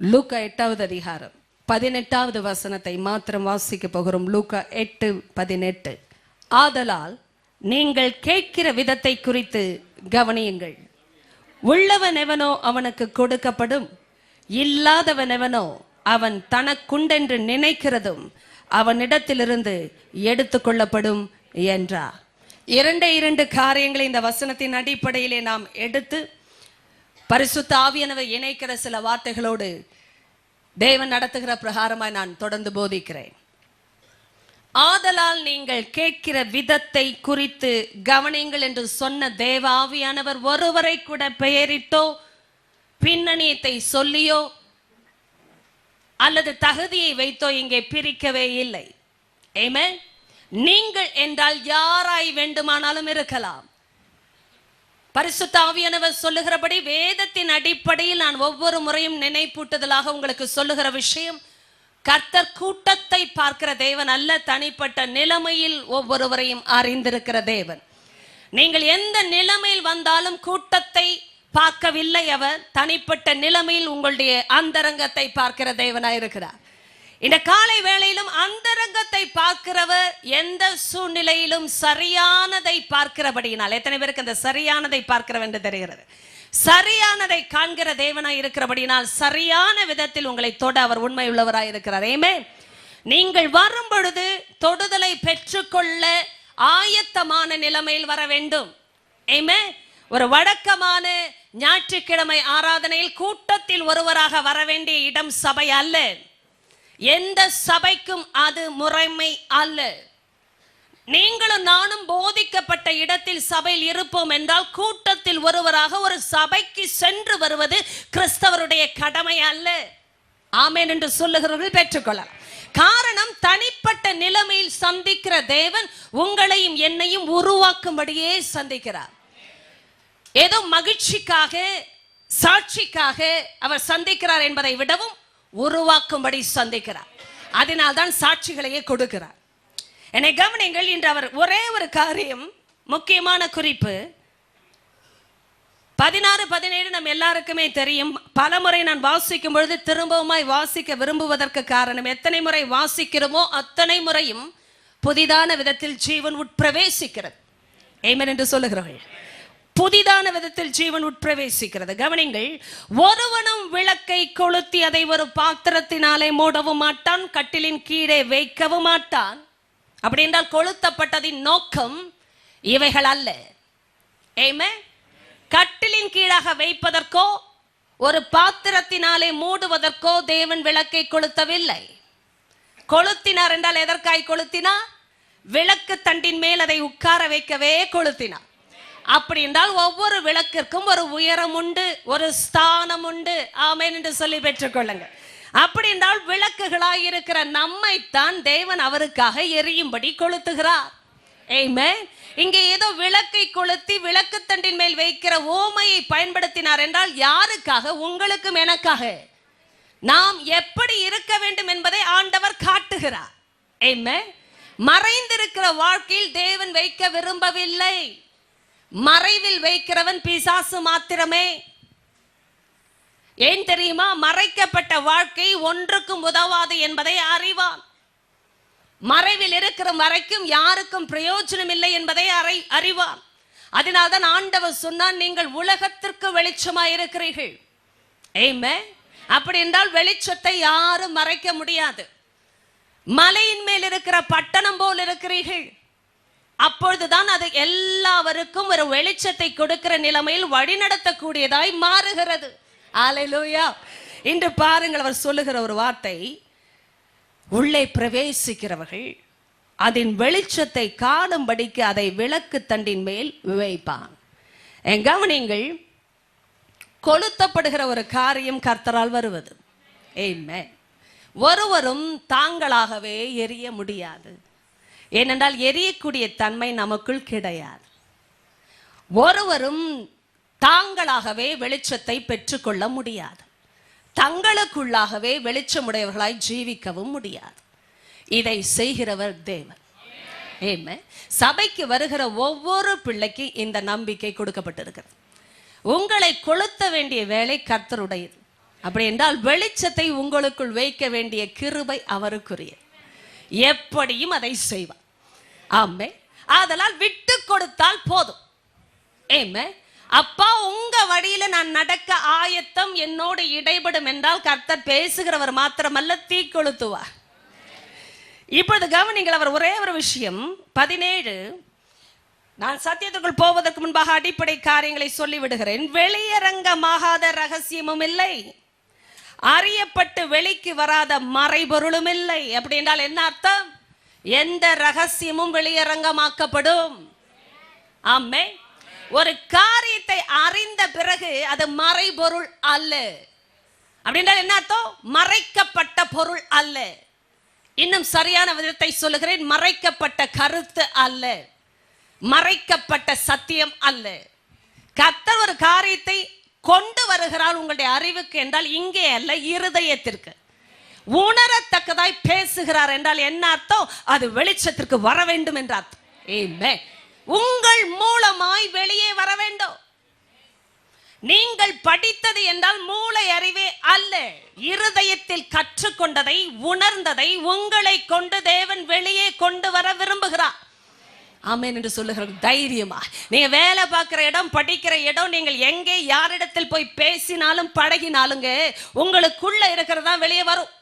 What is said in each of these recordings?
லூக்கா 8வது அதிகாரம் 18வது வசனத்தை மாத்திரம் வாசிக்க போகிறோம். லூக்கா 8:18. ஆதலால் நீங்கள் கேட்கிற விதத்தை குறித்து கவனியுங்கள். உள்ளவன் எவனோ அவனுக்கு கொடுக்கப்படும், இல்லாதவன் எவனோ அவன் தனக்குண்டென்று நினைக்கிறதும் அவனிடத்திலிருந்து எடுத்துக்கொள்ளப்படும் என்றார். இரண்டு காரியங்களை இந்த வசனத்தின் அடிப்படையிலே நாம் எடுத்து பரிசுத்த ஆவியானவர் இணைக்கிற சில வார்த்தைகளோடு தேவன் நடத்துகிற பிரகாரமாய் நான் தொடர்ந்து போதிக்கிறேன். ஆதலால் நீங்கள் கேட்கிற விதத்தை குறித்து கவனிங்கள் என்று சொன்ன தேவ ஆவியானவர் ஒருவரை கூட பெயரிட்டோ பின்னணியத்தை சொல்லியோ அல்லது தகுதியை வைத்தோ இங்கே பிரிக்கவே இல்லை. ஆமென். நீங்கள் என்றால் யாராய் வேண்டுமானாலும் இருக்கலாம். பரிசுத்த ஆவியானவர் சொல்லுகிறபடி வேதத்தின் அடிப்படையில் நான் ஒவ்வொரு முறையும் நினைப்பூட்டுதலாக உங்களுக்கு சொல்லுகிற விஷயம், கர்த்தர் கூட்டத்தை பார்க்கிற தேவன் அல்ல, தனிப்பட்ட நிலைமையில் ஒவ்வொருவரையும் அறிந்திருக்கிற தேவன். நீங்கள் எந்த நிலைமையில் வந்தாலும் கூட்டத்தை பார்க்கவில்லை, அவர் தனிப்பட்ட நிலைமையில் உங்களுடைய அந்தரங்கத்தை பார்க்கிற தேவனாயிருக்கிறார். இந்த காலை வேளையிலும் அந்தரங்கத்தை பார்க்கிறவர் எந்த சூழ்நிலையிலும் சரியானதை பார்க்கிறபடியினால், எத்தனை பேருக்கு அந்த சரியானதை பார்க்கிறவர் என்று தெரிகிறது? சரியானதை காண்கிற தேவனாய் இருக்கிறபடினால் சரியான விதத்தில் உங்களை தொட அவர் உண்மை உள்ளவராய் இருக்கிறார். ஆமென். நீங்கள் வரும் பொழுது தொடுதலை பெற்றுக்கொள்ள ஆயத்தமான நிலைமையில் வர வேண்டும். ஆமென். ஒரு வழக்கமான ஞாயிற்றுக்கிழமை ஆராதனையில் கூட்டத்தில் ஒருவராக வர வேண்டிய இடம் சபை அல்ல. எந்த சபைக்கும் அது முறைமை அல்ல. நீங்களும் நானும் போதிக்கப்பட்ட இடத்தில் சபையில் இருப்போம் என்றால் கூட்டத்தில் ஒருவராக ஒரு சபைக்கு சென்று வருவது கிறிஸ்தவருடைய கடமை அல்ல. ஆமென் என்று சொல்லுகிறவர்கள் பெற்றுக்கொள்ளலாம். காரணம், தனிப்பட்ட நிலைமையில் சந்திக்கிற தேவன் உங்களையும் என்னையும் உருவாக்கும்படியே சந்திக்கிறார். ஏதோ மகிழ்ச்சிக்காக சாட்சிக்காக அவர் சந்திக்கிறார் என்பதை விடவும் உருவாக்கும்படி சந்திக்கிறார். அதனால் தான் சாட்சிகளையே கொடுக்கிறார். என்னை கவனிங்கள். இன்று அவர் ஒரே ஒரு காரியம், முக்கியமான குறிப்பு 16, 17 நம் எல்லாருக்குமே தெரியும். பல முறை நான் வாசிக்கும் பொழுது திரும்பவுமாய் வாசிக்க விரும்புவதற்கு காரணம், எத்தனை முறை வாசிக்கிறோமோ அத்தனை முறையும் புதிதான விதத்தில் ஜீவன் உட்பிரவேசிக்கிறது. ஆமென் என்று சொல்லுகிறவர்கள், புதிதான விதத்தில் ஜீவன் உட்பிரவேசிக்கிறது. கவனிங்கள். ஒருவனும் விளக்கை கொளுத்தி அதை ஒரு பாத்திரத்தினாலே மூடவும் மாட்டான், கட்டிலின் கீழே வைக்கவும் மாட்டான். அப்படி என்றால் கொளுத்தப்பட்டதின் நோக்கம் இவைகள் அல்ல. ஆமென். கட்டிலின் கீழாக வைப்பதற்கோ ஒரு பாத்திரத்தினாலே மூடுவதற்கோ தேவன் விளக்கை கொளுத்தவில்லை. கொளுத்தினார் என்றால் எதற்காய் கொளுத்தினார்? விளக்கு தண்டின் மேல் அதை உட்கார வைக்கவே கொளுத்தினார். அப்படி என்றால் ஒவ்வொரு விளக்கிற்கும் ஒரு உயரம் உண்டு, ஒரு ஸ்தானம் உண்டு. ஆமென் என்று சொல்லி பெற்றுக்கொள்ளுங்க. அப்படி என்றால் விளக்குகளாய் இருக்கிற நம்மைத்தான் தேவன் அவருக்காக எரியும்படி கொளுத்துகிறார். ஆமென். இங்கே ஏதோ விளக்கை கொளுத்தி விளக்கு தண்டின் மேல் வைக்கிற ஓமையை பயன்படுத்தினார் என்றால் யாருக்காக? உங்களுக்கும் எனக்காக. நாம் எப்படி இருக்க வேண்டும் என்பதை ஆண்டவர் காட்டுகிறார். ஆமென். மறைந்திருக்கிற வாழ்க்கையில் தேவன் வைக்க விரும்பவில்லை. மறைவில் வைக்கிறவன் பிசாசு மாத்திரமே. ஏன் தெரியுமா? மறைக்கப்பட்ட வாழ்க்கை ஒன்றுக்கும் உதவாது என்பதை அறிவான். மறைவில் இருக்கிற வரைக்கும் யாருக்கும் பிரயோஜனம் இல்லை என்பதை அறிவான். அதனால்தான் ஆண்டவர் சொன்னான், நீங்கள் உலகத்திற்கு வெளிச்சமாய் இருக்கிறீர்கள். ஆமென். அப்படி என்றால் வெளிச்சத்தை யாரும் மறைக்க முடியாது. மலையின் மேல் இருக்கிற பட்டணம் போல் இருக்கிறீர்கள். அப்பொழுதுதான் அது எல்லாருக்கும் ஒரு வெளிச்சத்தை கொடுக்கிற நிலைமையில் வழிநடத்தக்கூடியதாய் மாறுகிறது. அல்லேலூயா. இன்று பாருங்கள், அவர் சொல்லுகிற ஒரு வார்த்தை, உள்ளே பிரவேசிக்கிறவர்கள் அதன் வெளிச்சத்தை காணும்படிக்கு அதை விளக்கு தண்டின் மேல் வைப்பான். கவனிங்கள். கொளுத்தப்படுகிற ஒரு காரியம் கர்த்தரால் வருவது. ஆமென். ஒருவரும் தாங்களாகவே எரிய முடியாது. ஏனென்றால் எரியக்கூடிய தன்மை நமக்குள் கிடையாது. ஒருவரும் தாங்களாகவே வெளிச்சத்தை பெற்றுக்கொள்ள முடியாது. தங்களுக்குள்ளாகவே வெளிச்சமுடையவர்களாய் ஜீவிக்கவும் முடியாது. இதை செய்கிறவர் தேவன். ஆமென். சபைக்கு வருகிற ஒவ்வொரு பிள்ளைக்கு இந்த நம்பிக்கை கொடுக்கப்பட்டிருக்கிறது. உங்களை கொளுத்த வேண்டிய வேலை கர்த்தருடையது. அப்படி என்றால் வெளிச்சத்தை உங்களுக்குள் வைக்க வேண்டிய கிருபை அவருக்குரிய, எப்படியும் அதை செய்வார். ஆமே. அதனால் விட்டு கொடுத்தால் போதும். ஏமே, அப்பா உங்க வழியில நான் நடக்க ஆயத்தம், என்னோடு இடைபடும் என்றால் கர்த்தர் பேசுகிறவர் மாத்திரமல்ல, தீ கொளுத்துவார். இப்பொழுது கவனிங்கள், அவர் ஒரே ஒரு விஷயம் 17, நான் சத்தியத்துக்குள் போவதற்கு முன்பாக அடிப்படை காரியங்களை சொல்லிவிடுகிறேன். வெளியரங்கமாகாத ரகசியமும் இல்லை, அறியப்பட்டு வெளிக்கு வராத மறைபொருளும் இல்லை. அப்படி என்றால் என்ன அர்த்தம்? எந்த ரகசியமும் வெளியரங்கமாக்கப்படும். ஆமே. ஒரு காரியத்தை அறிந்த பிறகு அது மறைபொருள் அல்ல. அப்படின்றால் என்ன அர்த்தம்? மறைக்கப்பட்ட பொருள் அல்ல. இன்னும் சரியான விதத்தை சொல்லுகிறேன், மறைக்கப்பட்ட கருத்து அல்ல, மறைக்கப்பட்ட சத்தியம் அல்ல. கர்த்தர் ஒரு காரியத்தை கொண்டு வருகிறார் உங்களுடைய அறிவுக்கு என்றால் இங்கே அல்ல, இருதயத்திற்கு உணரத்தக்கதாய் பேசுகிறார் என்றால் என்ன அர்த்தம்? அது வெளிச்சத்திற்கு வர வேண்டும் என்ற அர்த்தம். ஆமென். உங்கள் மூலமாய் வெளியே வர வேண்டும். நீங்கள் படித்தது என்றால் மூளை அறிவே அல்ல, இருதயத்தில் கற்றுக்கொண்டதை உணர்ந்ததை உங்களை கொண்டு தேவன் வெளியே கொண்டு வர விரும்புகிறார். ஆமென் என்று சொல்லுகிறது தைரியமா. நீங்க வேலை பார்க்கிற இடம், படிக்கிற இடம், நீங்கள் எங்கே யாரிடத்தில் போய் பேசினாலும் பழகினாலுங்க உங்களுக்குள்ள இருக்கிறதா வெளியே வரும்,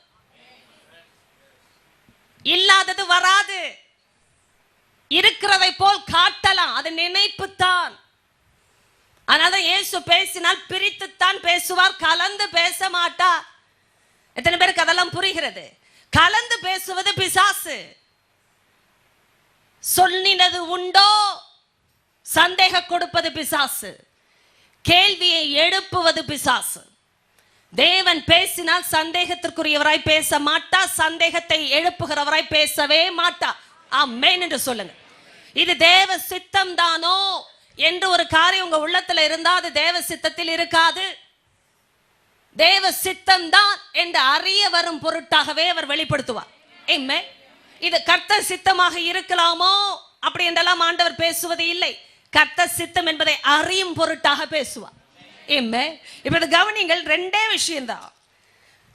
இல்லாதது வராது. இருக்கிறதை போல் காட்டலாம், அது நினைப்பு தான். அதனால இயேசு பேசினால் பிரித்துத்தான் பேசுவார், கலந்து பேச மாட்டார். எத்தனை பேருக்கு அதெல்லாம் புரிகிறது? கலந்து பேசுவது பிசாசு. சொல்லினது உண்டோ சந்தேக கொடுப்பது பிசாசு, கேள்வியை எழுப்புவது பிசாசு. தேவன் பேசினால் சந்தேகத்திற்குரியவராய் பேச மாட்டா, சந்தேகத்தை எழுப்புகிறவராய் பேசவே மாட்டா. ஆமென் என்று சொல்லுங்க. இது தேவ சித்தம் தானோ என்று ஒரு காரியம் உங்க உள்ளத்துல இருந்தா அது தேவ சித்தத்தில் இருக்காது. தேவ சித்தம் தான் என்று அறிய வரும் பொருட்டாகவே அவர் வெளிப்படுத்துவார். ஆமென். இது கர்த்தர் சித்தமாக இருக்கலாமோ அப்படி என்றெல்லாம் ஆண்டவர் பேசுவது இல்லை. கர்த்தர் சித்தம் என்பதை அறியும் பொருட்டாக பேசுவார். ஆமென். இப்ப கவனிங்கள், ரெண்டே விஷயம்தான்.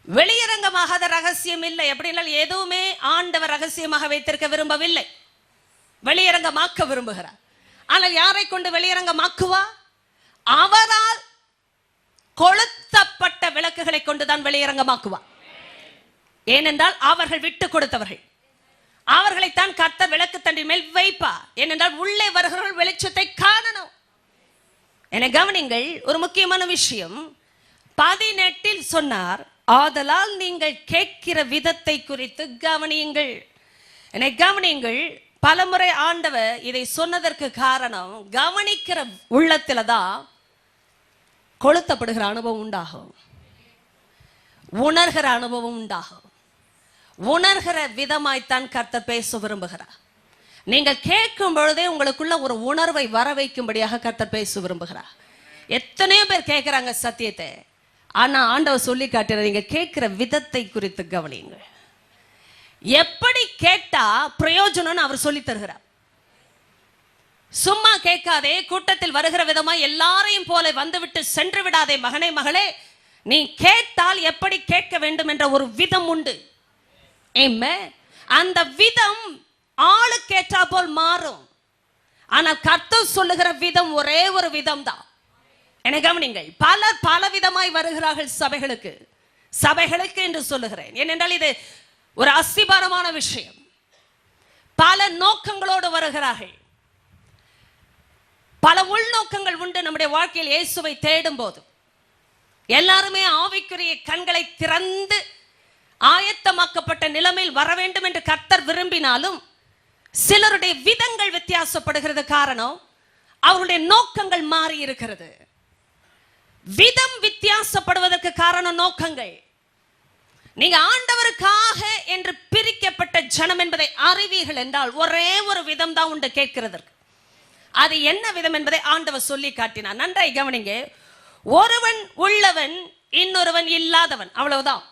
வெளியரங்கமாகாத ரகசியம் இல்லை. அப்படின்னா எதுவுமே ஆண்டவர் ரகசியமாக வைத்திருக்க விரும்பவில்லை, வெளியரங்கமாக்க விரும்புகிறார். ஆனால் யாரை கொண்டு வெளியரங்கமாக்குவா? அவரால் கொளுத்தப்பட்ட விளக்குகளை கொண்டுதான் வெளியரங்கமாக்குவார். ஏனென்றால் அவர்கள் விட்டு கொடுத்தவர்கள், அவர்களைத்தான் கர்த்தர் விளக்கு தண்டின் மேல் வைப்பார். ஏனென்றால் உள்ளே வருகிறவர்கள் வெளிச்சத்தை காணணும். என கவனிங்கள், ஒரு முக்கியமான விஷயம் 18 சொன்னார், ஆதலால் நீங்கள் கேட்கிற விதத்தை குறித்து கவனியுங்கள். என்னை கவனியுங்கள். பலமுறை ஆண்டவர் இதை சொன்னதற்கு காரணம், கவனிக்கிற உள்ளத்துல தான் கொளுத்தப்படுகிற அனுபவம் உண்டாகும், உணர்கிற அனுபவம் உண்டாகும். உணர்கிற விதமாய்த்தான் கர்த்தர் பேச விரும்புகிறார். நீங்கள் கேட்கும் பொழுதே உங்களுக்குள்ள ஒரு உணர்வை வர வைக்கும்படியாக கர்த்தர் பேச விரும்புகிறார். எத்தனையோ பேர் கேட்கிறாங்க சத்தியத்தை, ஆனா ஆண்டவர் சொல்லி காட்டுற நீங்க கேட்கிற விதத்தை குறித்து கவனியுங்கள். எப்படி கேட்டா பிரயோஜனம்னு அவர் சொல்லி தருகிறார். சும்மா கேட்காதே, கூட்டத்தில் வருகிற விதமா எல்லாரையும் போல வந்துவிட்டு சென்று விடாதே. மகனே மகளே, நீ கேட்டால் எப்படி கேட்க வேண்டும் என்ற ஒரு விதம் உண்டு. அந்த விதம் ஆளுக்கு ஏற்றா போல் மாறும். ஆனால் கர்த்தர் சொல்லுகிற விதம் ஒரே ஒரு விதம் தான். என கவனிங்கள், பலர் பல விதமாய் வருகிறார்கள் சபைகளுக்கு என்று சொல்லுகிறேன். ஏனென்றால் இது ஒரு அஸ்திபாரமான விஷயம். பல நோக்கங்களோடு வருகிறார்கள், பல உள்நோக்கங்கள் உண்டு நம்முடைய வாழ்க்கையில். இயேசுவை தேடும் போது எல்லாருமே ஆவிக்குரிய கண்களை திறந்து ஆயத்தமாக்கப்பட்ட நிலைமையில் வர வேண்டும் என்று கர்த்தர் விரும்பினாலும் சிலருடைய விதங்கள் வித்தியாசப்படுகிறது. காரணம், அவருடைய நோக்கங்கள் மாறி இருக்கிறது. விதம் வித்தியாசப்படுவதற்கு காரணம் நோக்கங்கள். நீங்க ஆண்டவருக்காக என்று பிரிக்கப்பட்ட ஜனம் என்பதை அறிவீர்கள் என்றால் ஒரே ஒரு விதம் தான் உண்டு கேட்கிறதற்கு. அது என்ன விதம் என்பதை ஆண்டவர் சொல்லி காட்டினார். நன்றாய் கவனிங்க. ஒருவன் உள்ளவன், இன்னொருவன் இல்லாதவன், அவ்வளவுதான்.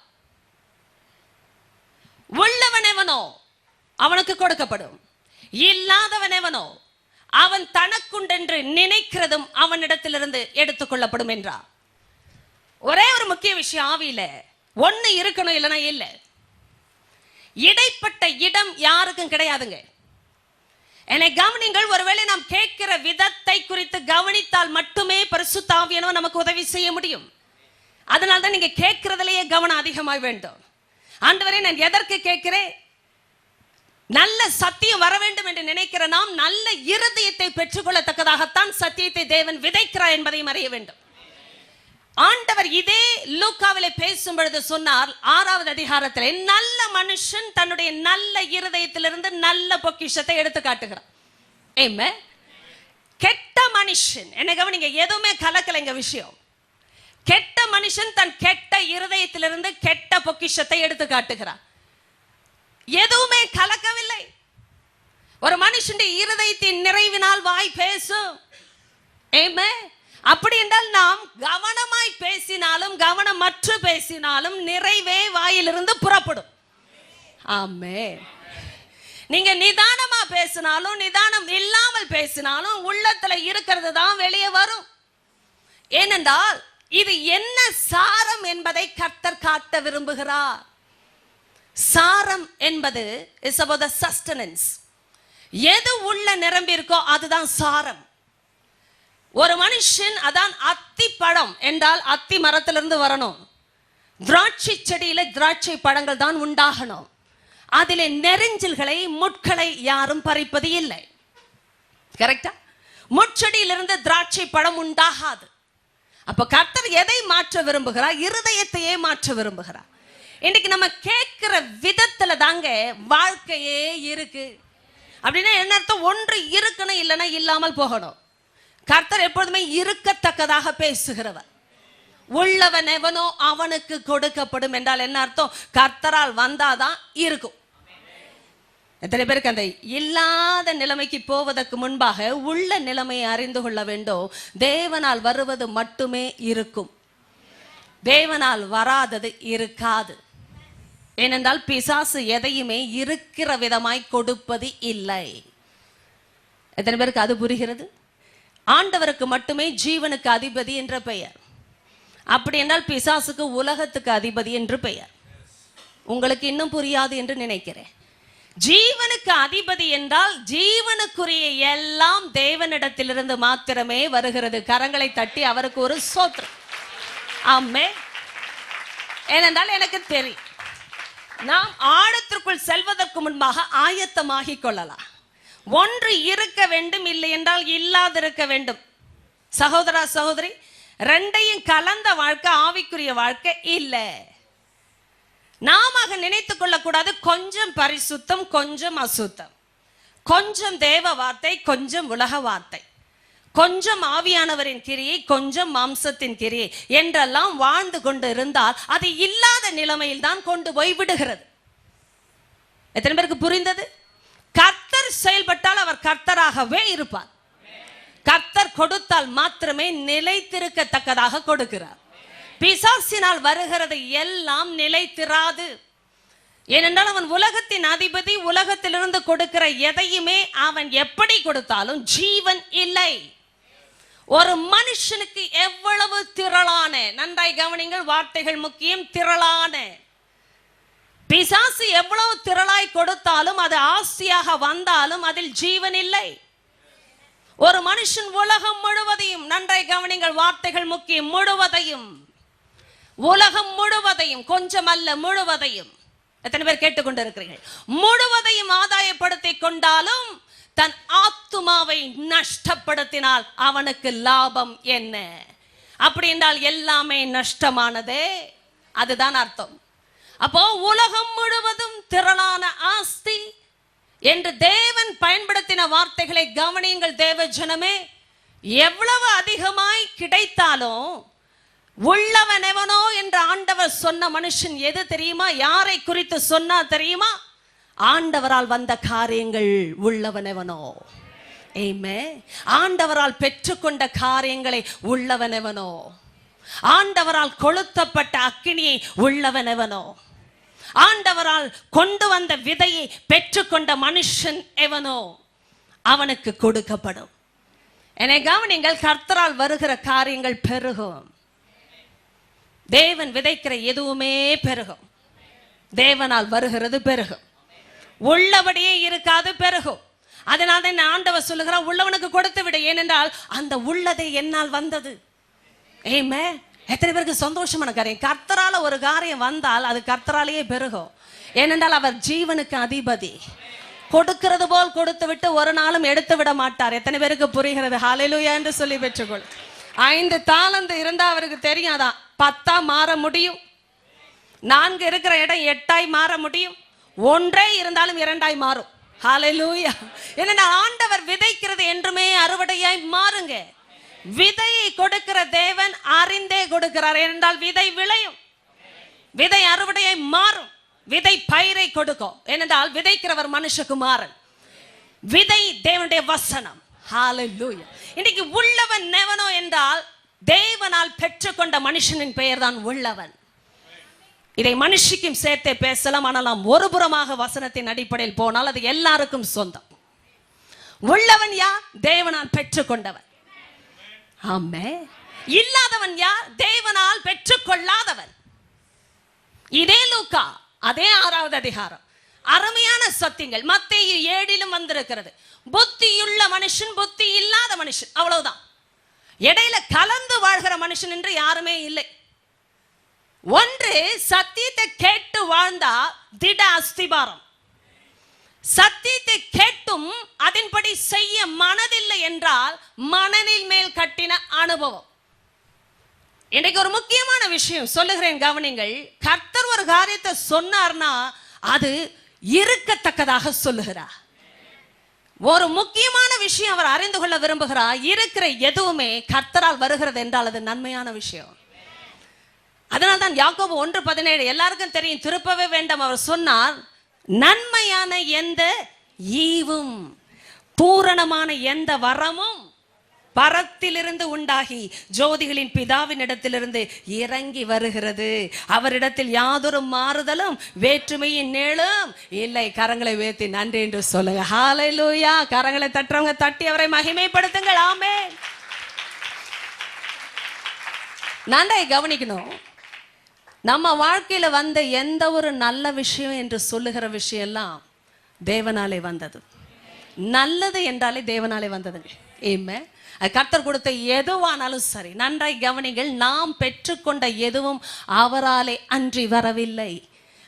உள்ளவன் எவனோ அவனுக்கு கொடுக்கப்படும், இல்லாதவன் எவனோ அவன் தனக்குண்டென்று நினைக்கிறதும் அவனிடத்திலிருந்து எடுத்துக் கொள்ளப்படும் என்றார். ஒரே ஒரு முக்கிய விஷயம். ஆவியில ஒண்ணு இருக்கணும், இல்லைன்னா இல்லை. இடைப்பட்ட இடம் யாருக்கும் கிடையாதுங்க. என்னை கவனிங்கள். ஒருவேளை நாம் கேட்கிற விதத்தை குறித்து கவனித்தால் மட்டுமே பரிசுத்த ஆவியானவர் நமக்கு உதவி செய்ய முடியும். அதனால தான் நீங்க கேட்கிறதுலயே கவனம் அதிகமாக வேண்டும். ஆண்டவரே, நான் எதற்கு கேட்கிறேன்? நல்ல சத்தியம் வர வேண்டும் என்று நினைக்கிற நாம் நல்ல இருதயத்தை பெற்றுக்கொள்ளத்தக்கதாகத்தான் சத்தியத்தை தேவன் விதைக்கிறார் என்பதையும் அறிய வேண்டும். ஆண்டவர் இதே லூக்காவிலே பேசும் பொழுது சொன்னார், 6வது அதிகாரத்திலே, நல்ல மனுஷன் தன்னுடைய நல்ல இருதயத்திலிருந்து நல்ல பொக்கிஷத்தை எடுத்து காட்டுகிறார். ஆமென். கெட்ட மனுஷன், என்ன கவனிங்க, எதுவுமே கலக்கலைங்க விஷயம். கெட்ட மனுஷன் தன் கெட்ட இருதயத்திலிருந்து கெட்ட பொக்கிஷத்தை எடுத்து காட்டுகிறார். எதுவுமே கலக்கவில்லை. ஒரு மனுஷனுடைய இருதயத்தின் நிறைவினால் வாய் பேசும். ஆமென். அப்படி என்றால் நாம் கவனமாய் பேசினாலும் கவனமற்று பேசினாலும் நிறைவே வாயிலிருந்து புறப்படும். ஆமென். நீங்க நிதானமா பேசினாலும் நிதானம் இல்லாமல் பேசினாலும் உள்ளத்துல இருக்கிறது தான் வெளியே வரும். ஏனென்றால் இது என்ன சாரம் என்பதை கர்த்தர் காட்ட விரும்புகிறார். சாரம் என்பது is about the sustenance. எது உள்ள நிரம்பி இருக்கோ அதுதான் சாரம். ஒரு மனுஷன், அதான் அத்தி பழம் என்றால் அத்தி மரத்திலிருந்து வரணும். திராட்சை செடியில திராட்சை பழங்கள் தான் உண்டாகணும். அதிலே நெரிஞ்சல்களை முட்களை யாரும் பறிப்பது இல்லை. கரெக்டா? முட்செடியிலிருந்து திராட்சை பழம் உண்டாகாது. அப்ப கர்த்தர் எதை மாற்ற விரும்புகிறார்? இருதயத்தையே மாற்ற விரும்புகிறார். இன்னைக்கு நம்ம கேட்கிற விதத்துல தாங்க வாழ்க்கையே இருக்கு. அப்படின்னா என்ன அர்த்தம்? ஒன்று இருக்கணும், இல்லைன்னா இல்லாமல் போகணும். கர்த்தர் எப்பொழுதுமே இருக்கத்தக்கதாக பேசுகிறவர். உள்ளவன் எவனோ அவனுக்கு கொடுக்கப்படும் என்றால் என்ன அர்த்தம்? கர்த்தரால் வந்தாதான் இருக்கும். எத்தனை பேருக்கு அந்த இல்லாத நிலைமைக்கு போவதற்கு முன்பாக உள்ள நிலைமையை அறிந்து கொள்ள வேண்டும். தேவனால் வருவது மட்டுமே இருக்கும், தேவனால் வராதது இருக்காது. ஏனென்றால் பிசாசு எதையுமே இருக்கிற விதமாய் கொடுப்பது இல்லை. எத்தனை பேருக்கு அது புரிகிறது? ஆண்டவருக்கு மட்டுமே ஜீவனுக்கு அதிபதி என்ற பெயர். அப்படி என்றால் பிசாசுக்கு உலகத்துக்கு அதிபதி என்று பெயர். உங்களுக்கு இன்னும் புரியாது என்று நினைக்கிறேன். ஜீவனுக்கு அதிபதி என்றால் ஜீவனுக்குரிய எல்லாம் தேவனிடத்திலிருந்து மாத்திரமே வருகிறது. கரங்களை தட்டி அவருக்கு ஒரு ஸ்தோத்திரம். ஆமென். ஏனென்றால் எனக்கு தெரியும், நாம் ஆழத்திற்குள் செல்வதற்கு முன்பாக ஆயத்தமாகிக் கொள்ளலாம். ஒன்று இருக்க வேண்டும், இல்லை என்றால் இல்லாதிருக்க வேண்டும். சகோதரா சகோதரி, ரெண்டையும் கலந்த வாழ்க்கை ஆவிக்குரிய வாழ்க்கை இல்லை. நாம நினைத்துக் கொள்ளக்கூடாது கொஞ்சம் பரிசுத்தம் கொஞ்சம் அசுத்தம், கொஞ்சம் தேவ வார்த்தை கொஞ்சம் உலக வார்த்தை, கொஞ்சம் ஆவியானவரின் கிரியை கொஞ்சம் மாம்சத்தின் கிரியை என்றெல்லாம் வாழ்ந்து கொண்டு இருந்தால் அது இல்லாத நிலைமையில் தான் கொண்டு போய் விடுகிறது. எத்தனை பேருக்கு புரிந்தது? கர்த்தர் செயல்பட்டால் அவர் கர்த்தராகவே இருப்பார். கர்த்தர் கொடுத்தால் மாத்திரமே நிலைத்திருக்கத்தக்கதாக கொடுக்கிறார். பிசாசினால் வருகிறது எல்லாம் நிலைத்திராது. ஏனென்றால் அவன் உலகத்தின் அதிபதி. உலகத்திலிருந்து கொடுக்கிற எதையுமே அவன் எப்படி கொடுத்தாலும் ஜீவன் இல்லை. ஒரு மனுஷனுக்கு எவ்வளவு திரளான, நன்றாய் கவனிங்கள், வார்த்தைகள் முக்கியம், திரளான. பிசாசு எவ்வளவு திரளாய் கொடுத்தாலும் அது ஆசையாக வந்தாலும் அதில் ஜீவன் இல்லை. ஒரு மனுஷன் உலகம் முழுவதையும், நன்றாய் கவனிங்கள், வார்த்தைகள் முக்கியம், முழுவதையும், உலகம் முழுவதையும், கொஞ்சம் அல்ல முழுவதையும். எத்தனை பேர் கேட்டுக்கொண்டு இருக்கிறீர்கள்? முழுவதையும் ஆதாயப்படுத்திக் கொண்டாலும் தன் ஆத்துமாவை நஷ்டப்படுத்தினால் அவனுக்கு லாபம் என்ன? அப்படி என்றால் எல்லாமே நஷ்டமானதே. அதுதான் அர்த்தம். அப்போ உலகம் முழுவதும் திரளான ஆஸ்தி என்று தேவன் பயன்படுத்தின வார்த்தைகளை கவனியுங்கள் தேவ ஜனமே. எவ்வளவு அதிகமாய் கிடைத்தாலும் உள்ளவனெவனோ என்று ஆண்டவர் சொன்ன மனுஷன் எது தெரியுமா? யாரை குறித்து சொன்னா தெரியுமா? ஆண்டவரால் வந்த காரியங்கள் உள்ளவனெவனோ. ஆமென். ஆண்டவரால் பெற்றுக்கொண்ட காரியங்களை உள்ளவனெவனோ, ஆண்டவரால் கொளுத்தப்பட்ட அக்கினியை உள்ளவனெவனோ, ஆண்டவரால் கொண்டு வந்த விதையை பெற்றுக்கொண்ட மனுஷன் எவனோ அவனுக்கு கொடுக்கப்படும். என்னை கவனிங்கள், கர்த்தரால் வருகிற காரியங்கள் பெருகும். தேவன் விதைக்கிற எதுவுமே பெருகும். தேவனால் வருகிறது பெருகும். உள்ளபடியே இருக்காது, பெருகும். அதனால தான் ஆண்டவர் சொல்லுகிறார், உள்ளவனுக்கு கொடுத்து விடு, ஏனென்றால் அந்த உள்ளதை என்னால் வந்தது. ஏமே, எத்தனை பேருக்கு சந்தோஷமான காரியம்? கர்த்தரால ஒரு காரியம் வந்தால் அது கர்த்தராலேயே பெருகும். ஏனென்றால் அவர் ஜீவனுக்கு அதிபதி. கொடுக்கிறது போல் கொடுத்து விட்டு ஒரு நாளும் எடுத்து விட மாட்டார். எத்தனை பேருக்கு புரிகிறது? ஹல்லேலூயா என்று சொல்லி பெற்றுக்கொள். 5 தாலந்து இருந்தா அவருக்கு தெரியாதான் 10 மாற முடியும். 4 இருக்கிற இடம் 8 மாற முடியும். 1 இருந்தாலும் 2 மாறும். ஹல்லேலூயா. ஏன்னா ஆண்டவர் விதைக்கிறது என்றுமே அறுவடையாய் மாறுங்க. விதையை கொடுக்கிற தேவன் அறிந்தே கொடுக்கிறார். என்றால் விதை விளையும், விதை அறுவடையை மாறும். விதை பயிரை கொடுக்கும். ஏனென்றால் விதைக்கிறவர் மனுஷகுமாரன், விதை தேவனுடைய வசனம். ஹல்லேலூயா. இன்னைக்கு உள்ளவன் எவனோ என்றால் தேவனால் பெற்றுக்கொண்ட மனுஷனின் பெயர் தான் உள்ளவன். இதை மனுஷிக்கும் சேர்த்தே பேசலாம். ஆனால் நாம் ஒரு புறமாக வசனத்தின் அடிப்படையில் போனால் அது எல்லாருக்கும் சொந்தம். உள்ளவன் யார்? தேவனால் பெற்றுக்கொண்டவன். ஆமென். இல்லாதவன் யார்? தேவனால் பெற்றுக்கொள்ளாதவன். இதே லூக்கா அதே 6வது அதிகாரம் அருமையான சத்தியங்கள் மத்தேயு 7 வந்திருக்கிறது. புத்தியுள்ள மனுஷன், புத்தி இல்லாத மனுஷன், அவ்வளவுதான். இடையில கலந்து வாழ்கிற மனுஷன் என்று யாருமே இல்லை. ஒன்று சத்தியத்தை கேட்டு வாழ்ந்தா திட அஸ்திபாரம். சத்தியத்தை கேட்டும் அதன்படி செய்ய மனதில்லை என்றால் மணலின் மேல் கட்டின அனுபவம். இன்னைக்கு ஒரு முக்கியமான விஷயம் சொல்லுகிறேன், கவனிங்கள். கர்த்தர் ஒரு காரியத்தை சொன்னார்னா அது இருக்கத்தக்கதாக சொல்லுகிறார். ஒரு முக்கியமான விஷயம் அவர் அறிந்து கொள்ள விரும்புகிறார். இருக்கிற எதுவுமே கர்த்தரால் வருகிறது என்றால் அது நன்மையான விஷயம். அதனால்தான் யாக்கோபு 1:17 எல்லாருக்கும் தெரியும், திருப்பவே வேண்டாம். அவர் சொன்னார், நன்மையான எந்த ஈவும் பூரணமான எந்த வரமும் பரத்திலிருந்து உண்டாகி ஜோதிகளின் பிதாவின் இடத்திலிருந்து இறங்கி வருகிறது. அவரிடத்தில் யாதொரு மாறுதலும் வேற்றுமையின் நீளும் இல்லை. கரங்களை உயர்த்தி நன்றி என்று சொல்லுங்க. ஹல்லேலூயா. கரங்களை தட்டுறவங்க தட்டி அவரை மகிமைப்படுத்துங்கள். ஆமென். நன்றாய் கவனிக்கணும். நம்ம வாழ்க்கையில வந்த எந்த ஒரு நல்ல விஷயம் என்று சொல்லுகிற விஷயம் எல்லாம் தேவனாலே வந்தது. நல்லது என்றாலே தேவனாலே வந்ததுங்க. ஏமே, கர்த்தர் கொடுத்த எதுவானாலும் சரி, நன்றாய் கவனிங்கள். நாம் பெற்றுக்கொண்ட எதுவும் அவராலே அன்றி வரவில்லை.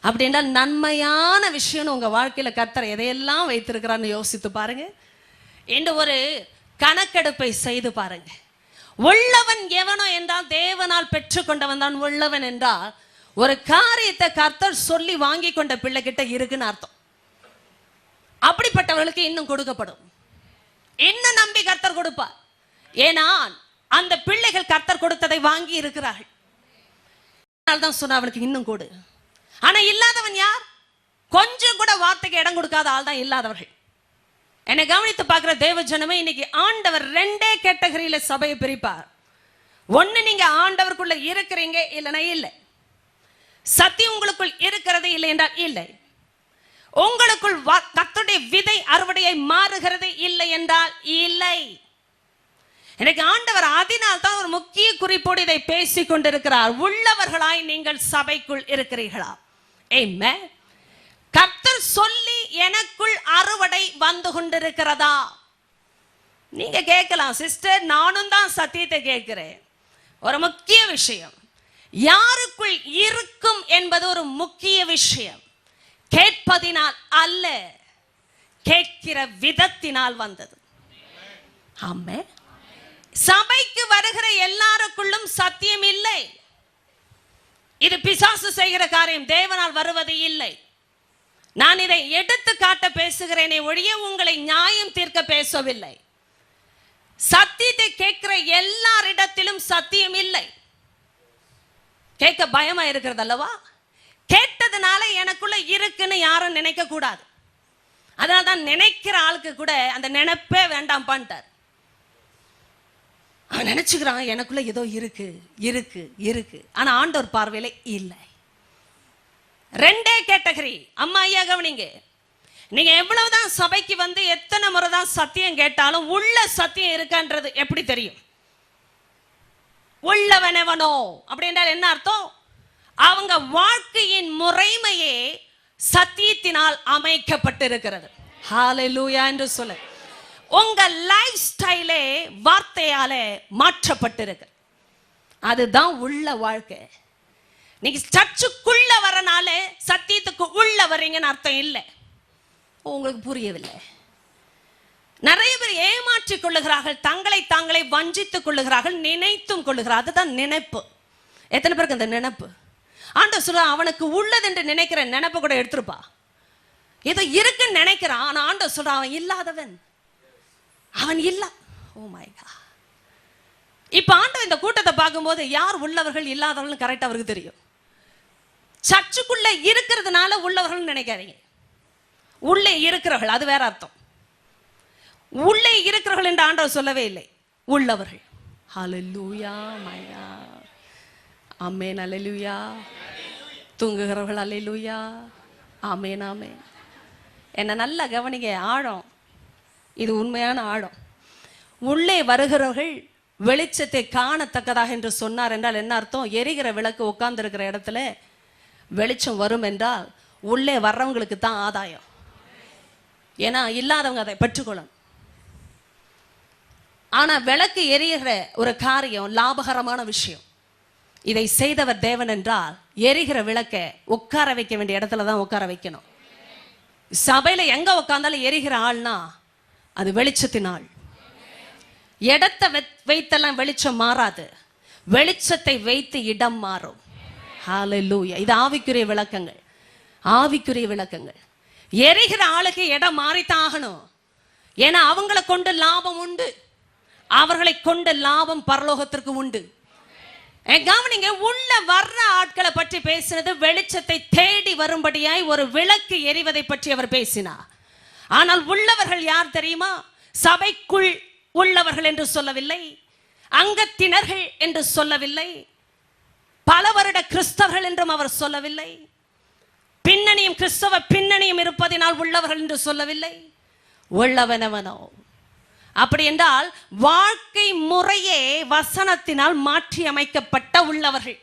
அப்படி என்றால் நன்மையான விஷயம் உங்க வாழ்க்கையில கர்த்தர் எதையெல்லாம் வைத்திருக்கிறான்னு யோசித்து பாருங்க. என்று ஒரு கணக்கெடுப்பை செய்து பாருங்க. உள்ளவன் எவனோ என்றால் தேவனால் பெற்றுக்கொண்டவன் தான் உள்ளவன் என்றால் ஒரு காரியத்தை கர்த்தர் சொல்லி வாங்கி கொண்ட பிள்ளை கிட்ட இருக்குன்னு அர்த்தம். அப்படிப்பட்டவர்களுக்கு இன்னும் கொடுக்கப்படும். என்ன நம்பி கர்த்தர் கொடுப்பார்? ஏன்னா அந்த பிள்ளைகள் கர்த்தர் கொடுத்ததை வாங்கி இருக்கிறார்கள். தான் சொன்ன அவனுக்கு இன்னும் கொடு. ஆனா இல்லாதவன் யார்? கொஞ்சம் கூட வார்த்தைக்கு இடம் கொடுக்காத ஆள் தான் இல்லாதவர்கள். என்னை கவனித்து பார்க்கிற தேவ ஜனமே, இன்னைக்கு ஆண்டவர் 2 கேட்டகரியில சபையை பிரிப்பார். ஒண்ணு, நீங்க ஆண்டவருக்குள்ள இருக்கிறீங்க, இல்லைன்னா இல்லை. சத்தியம் உங்களுக்குள் இருக்கிறது இல்லை என்றால் இல்லை. உங்களுக்குள் கர்த்தருடைய விதை அறுவடையை மாறுகிறது இல்லை என்றால் இல்லை. எனக்கு ஆண்டவர் அதனால் தான் ஒரு முக்கிய குறிப்போடு இதை பேசிக் கொண்டிருக்கிறார். உள்ளவர்களாய் நீங்கள் சபைக்குள் இருக்கிறீர்களா? ஆமென். கர்த்தர் சொல்லி எனக்குள் அறுவடை வந்து கொண்டிருக்கிறதா? நீங்க கேட்கலாம், சிஸ்டர் நானும் தான் சத்தியத்தை கேட்கிறேன். ஒரு முக்கிய விஷயம், யாருக்குள் இருக்கும் என்பது ஒரு முக்கிய விஷயம். கேட்பதினால் அல்ல, கேட்கிற விதத்தினால் வந்தது. ஆமென். சபைக்கு வருகிற எல்லாருக்குள்ளும் சத்தியம் இல்லை. இது பிசாசு செய்கிற காரியம், தேவனால் வருவது இல்லை. நான் இதை எடுத்து காட்ட பேசுகிறேனே ஒழிய உங்களை நியாயம் தீர்க்க பேசவில்லை. சத்தியத்தை கேட்கிற எல்லாரிடத்திலும் சத்தியம் இல்லை. கேட்க பயமா இருக்கிறது அல்லவா? கேட்டதுனால எனக்குள்ள இருக்குன்னு யாரும் நினைக்க கூடாது. அதனால்தான் நினைக்கிற ஆளுக்கு கூட அந்த நினைப்பே வேண்டாம் பண்ணிட்டார். அவன் நினைச்சுக்கிறான் எனக்குள்ள ஏதோ இருக்கு இருக்கு இருக்கு. ஆனா ஆண்டவர் பார்வையில இல்லை. 2 கேட்டகரி. அம்மா ஐயா கவனிங்க, நீங்க எவ்வளவுதான் சபைக்கு வந்து எத்தனை முறை தான் சத்தியம் கேட்டாலும் உள்ள சத்தியம் இருக்கான்றது எப்படி தெரியும்? உள்ளவனவனோ அப்படி என்றால் என்ன அர்த்தம்? அவங்க வாழ்க்கையின் முறைமையே சத்தியத்தினால் அமைக்கப்பட்டிருக்கிறது. ஹalleluya என்று சொல்ல, உங்க லைஃப் ஸ்டைலே வார்த்தையாலே மாற்றப்பட்டிருக்கு. அதுதான் உள்ள வாழ்க்கை. நீங்க சர்ச்சுக்குள்ள வரனால சத்தியத்துக்கு உள்ள வரீங்கன்னு அர்த்தம் இல்லை. உங்களுக்கு புரியவில்லை. நிறைய பேர் ஏமாற்றிக் கொள்ளுகிறார்கள், தங்களை தாங்களே வஞ்சித்துக் கொள்ளுகிறார்கள், நினைத்தும் கொள்ளுகிறார்கள். அதுதான் நினைப்பு. எத்தனை பேருக்கு அந்த நினைப்பு? ஆண்டவர் சொல்ற, அவனுக்கு உள்ளது என்று நினைக்கிற நினைப்பு கூட எடுத்துருப்பா. ஏதோ இருக்குன்னு நினைக்கிறான், ஆனா ஆண்டவர் சொல்ற, அவன் இல்லாதவன், அவன் இல்ல. Oh my God. இப்ப ஆண்டவர் இந்த கூட்டத்தை பார்க்கும்போது யார் உள்ளவர்கள் இல்லாதவர்கள் கரெக்டா அவருக்கு தெரியும். சர்ச்சுக்குள்ள இருக்கிறதுனால உள்ளவர்கள் நினைக்காதீங்க. உள்ளே இருக்கிறவர்கள் அது வேற அர்த்தம். உள்ளே இருக்கிறவர்கள் என்று ஆண்டவர் சொல்லவே இல்லை, உள்ளவர்கள். ஹalleluya மையா, ஆமென், ஹalleluya. தூங்குகிறவர்கள் ஹalleluya, ஆமென், ஆமென். என்ன நல்லா கவனிங்க, ஆழம் இது, உண்மையான ஆழம். உள்ளே வருகிறவர்கள் வெளிச்சத்தை காணத்தக்கதாக என்று சொன்னார் என்றால் என்ன அர்த்தம்? எரிகிற விளக்கு உட்கார்ந்து இருக்கிற இடத்துல வெளிச்சம் வரும் என்றால் உள்ளே வர்றவங்களுக்கு தான் ஆதாயம். ஏன்னா இல்லாதவங்க அதை பெற்றுக்கொள்ளணும். ஆனா விளக்கு எரிகிற ஒரு காரியம் லாபகரமான விஷயம். இதை செய்தவர் தேவன் என்றால் எரிகிற விளக்க உட்கார வைக்க வேண்டிய இடத்துல தான் உட்கார வைக்கணும். சபையில எங்க உட்கார்ந்தாலும் எரிகிற ஆள்னா அது வெளிச்சத்தின் ஆள். இடத்தை வைத்தெல்லாம் வெளிச்சம் மாறாது, வெளிச்சத்தை வைத்து இடம் மாறும். ஹalleluya. இது ஆவிக்குரிய விளக்கங்கள், ஆவிக்குரிய விளக்கங்கள். எரிகிற ஆளுக்கு இடம் மாறித்தான் ஆகணும். ஏன்னா அவங்களை கொண்டு லாபம் உண்டு, அவர்களை கொண்டு லாபம் பரலோகத்திற்கு உண்டு. கவனிங்க, உள்ள வர்ற ஆட்களை பற்றி பேசினது வெளிச்சத்தை தேடி வரும்படியாய் ஒரு விளக்கு எரிவதை பற்றி அவர் பேசினார். ஆனால் உள்ளவர்கள் யார் தெரியுமா? சபைக்குள் உள்ளவர்கள் என்று சொல்லவில்லை, அங்கத்தினர்கள் என்று சொல்லவில்லை, பல வருட கிறிஸ்தவர்கள் என்றும் அவர் சொல்லவில்லை, பின்னணியும் கிறிஸ்தவ பின்னணியும் இருப்பதினால் உள்ளவர்கள் என்று சொல்லவில்லை. உள்ளவனவனோ. அப்படி என்றால் வாழ்க்கை முறையே வசனத்தினால் மாற்றி அமைக்கப்பட்ட உள்ளவர்கள்.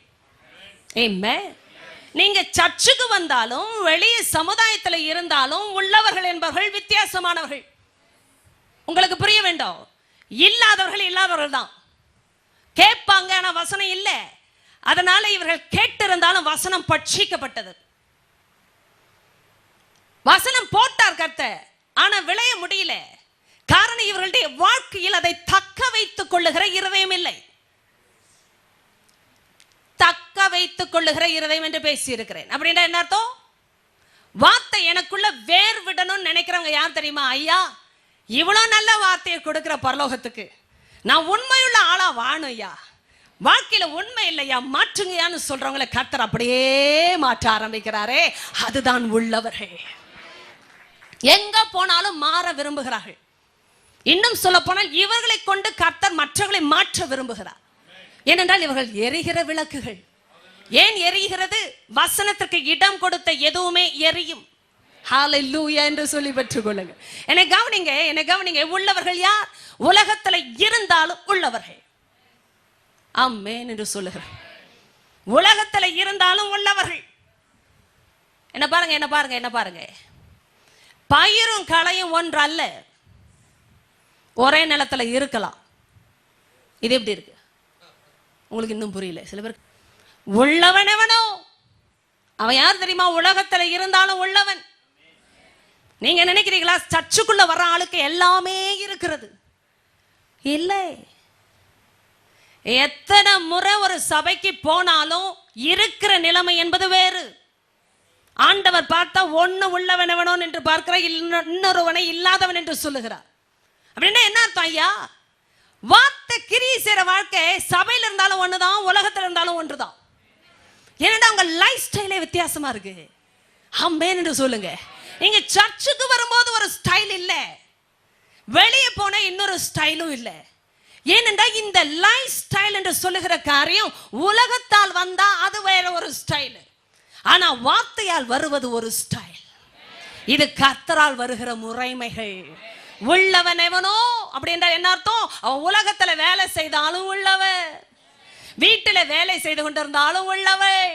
நீங்க சர்ச்சுக்கு வந்தாலும் வெளியே சமுதாயத்தில் இருந்தாலும் உள்ளவர்கள் என்பவர்கள் வித்தியாசமானவர்கள். உங்களுக்கு புரிய வேண்டும். இல்லாதவர்கள் இல்லாதவர்கள் தான் கேட்பாங்க, ஆனா வசனம் இல்லை. அதனால இவர்கள் கேட்டிருந்தாலும் வசனம் பட்சிக்கப்பட்டது. வசனம் போட்டார் கர்த்தர், ஆனா விளைய முடியல. காரணம் இவர்களுடைய வாழ்க்கையில் அதை தக்க வைத்துக் கொள்ளுகிற இருதயம் இல்லை. தக்க வைத்துக் கொள்ளுகிற இருதயம் என்று பேசி இருக்கிறேன். அப்படின்னா என்ன அர்த்தம்? வார்த்தை எனக்குள்ள வேர் விடணும்னு நினைக்கிறவங்க யார் தெரியுமா? ஐயா, இவ்வளவு நல்ல வார்த்தையை கொடுக்கிற பரலோகத்துக்கு நான் உண்மையுள்ள ஆளா வாணும் ஐயா, வாழ்க்கையில உண்மை இல்லையா, மாற்றுங்கயான்னு சொல்றவங்களை கர்த்தர் அப்படியே மாற்ற ஆரம்பிக்கிறாரே, அதுதான் உள்ளவர்கள். எங்க போனாலும் மாற விரும்புகிறார்கள். இன்னும் சொல்ல போனால் இவர்களை கொண்டு கர்த்தர் மற்றவர்களை மாற்ற விரும்புகிறார். ஏனென்றால் இவர்கள் எரிகிற விளக்குகள். ஏன் எரிகிறது? வசனத்திற்கு இடம் கொடுத்த எதுவுமே எரியும். ஹalleluya என்று சொல்லி பெற்றுக் கொள்ளுங்க. என்னை கவனிங்க, என்னை கவனிங்க. உள்ளவர்கள் யார்? உலகத்துல இருந்தாலும் உள்ளவர்கள். ஆமென் என்று சொல்லுகிறார். உலகத்துல இருந்தாலும் உள்ளவர்கள். என்ன பாருங்க, என்ன பாருங்க, என்ன பாருங்க. பயிரும் களையும் ஒன்று அல்ல, ஒரே நிலத்துல இருக்கலாம். இது எப்படி இருக்கு? உங்களுக்கு இன்னும் புரியல. சில பேர் உள்ளவன் எவனோ அவன் யார் தெரியுமா? உலகத்துல இருந்தாலும் உள்ளவன். நீங்க நினைக்கிறீங்களா சர்ச்சுக்குள்ள வர்ற ஆளுக்கு எல்லாமே இருக்கிறது? இல்லை. எத்தனை முறை ஒரு சபைக்கு போனாலும் இருக்கிற நிலைமை என்பது வேறு. ஆண்டவர் பார்த்தா ஒன்னு உள்ளவன் எவனோ என்று பார்க்கிற, இன்னொருவனை இல்லாதவன் என்று சொல்லுகிறார். அப்படின்னா என்ன அர்த்தம் ஐயா? வார்த்தை கிரியை செய்யற வாழ்க்கை சபையில இருந்தாலும் ஒண்ணுதான், உலகத்துல இருந்தாலும் ஒன்றுதான். ஏன்னா உங்க லைஃப் ஸ்டைலே வித்தியாசமா இருக்கு. ஆமென் என்று சொல்லுங்க. நீங்க சர்ச்சுக்கு வரும்போது ஒரு ஸ்டைல் இல்ல, வெளியே போன இன்னொரு ஸ்டைலும் இல்ல. ஏனென்றால் இந்த லைஃப் ஸ்டைல் என்று சொல்லுகிற காரியம் உலகத்தால் வந்தா அது வேற ஒரு ஸ்டைல், ஆனா வார்த்தையால் வருவது ஒரு ஸ்டைல். இது கர்த்தரால் வருகிற முறைமைகள். உள்ளவன் எவனோ அப்படி என்றால் என்ன அர்த்தம்? அவன் உலகத்துல வேலை செய்தாலும் உள்ளவன், வீட்டில வேலை செய்து கொண்டிருந்தாலும் உள்ளவள்,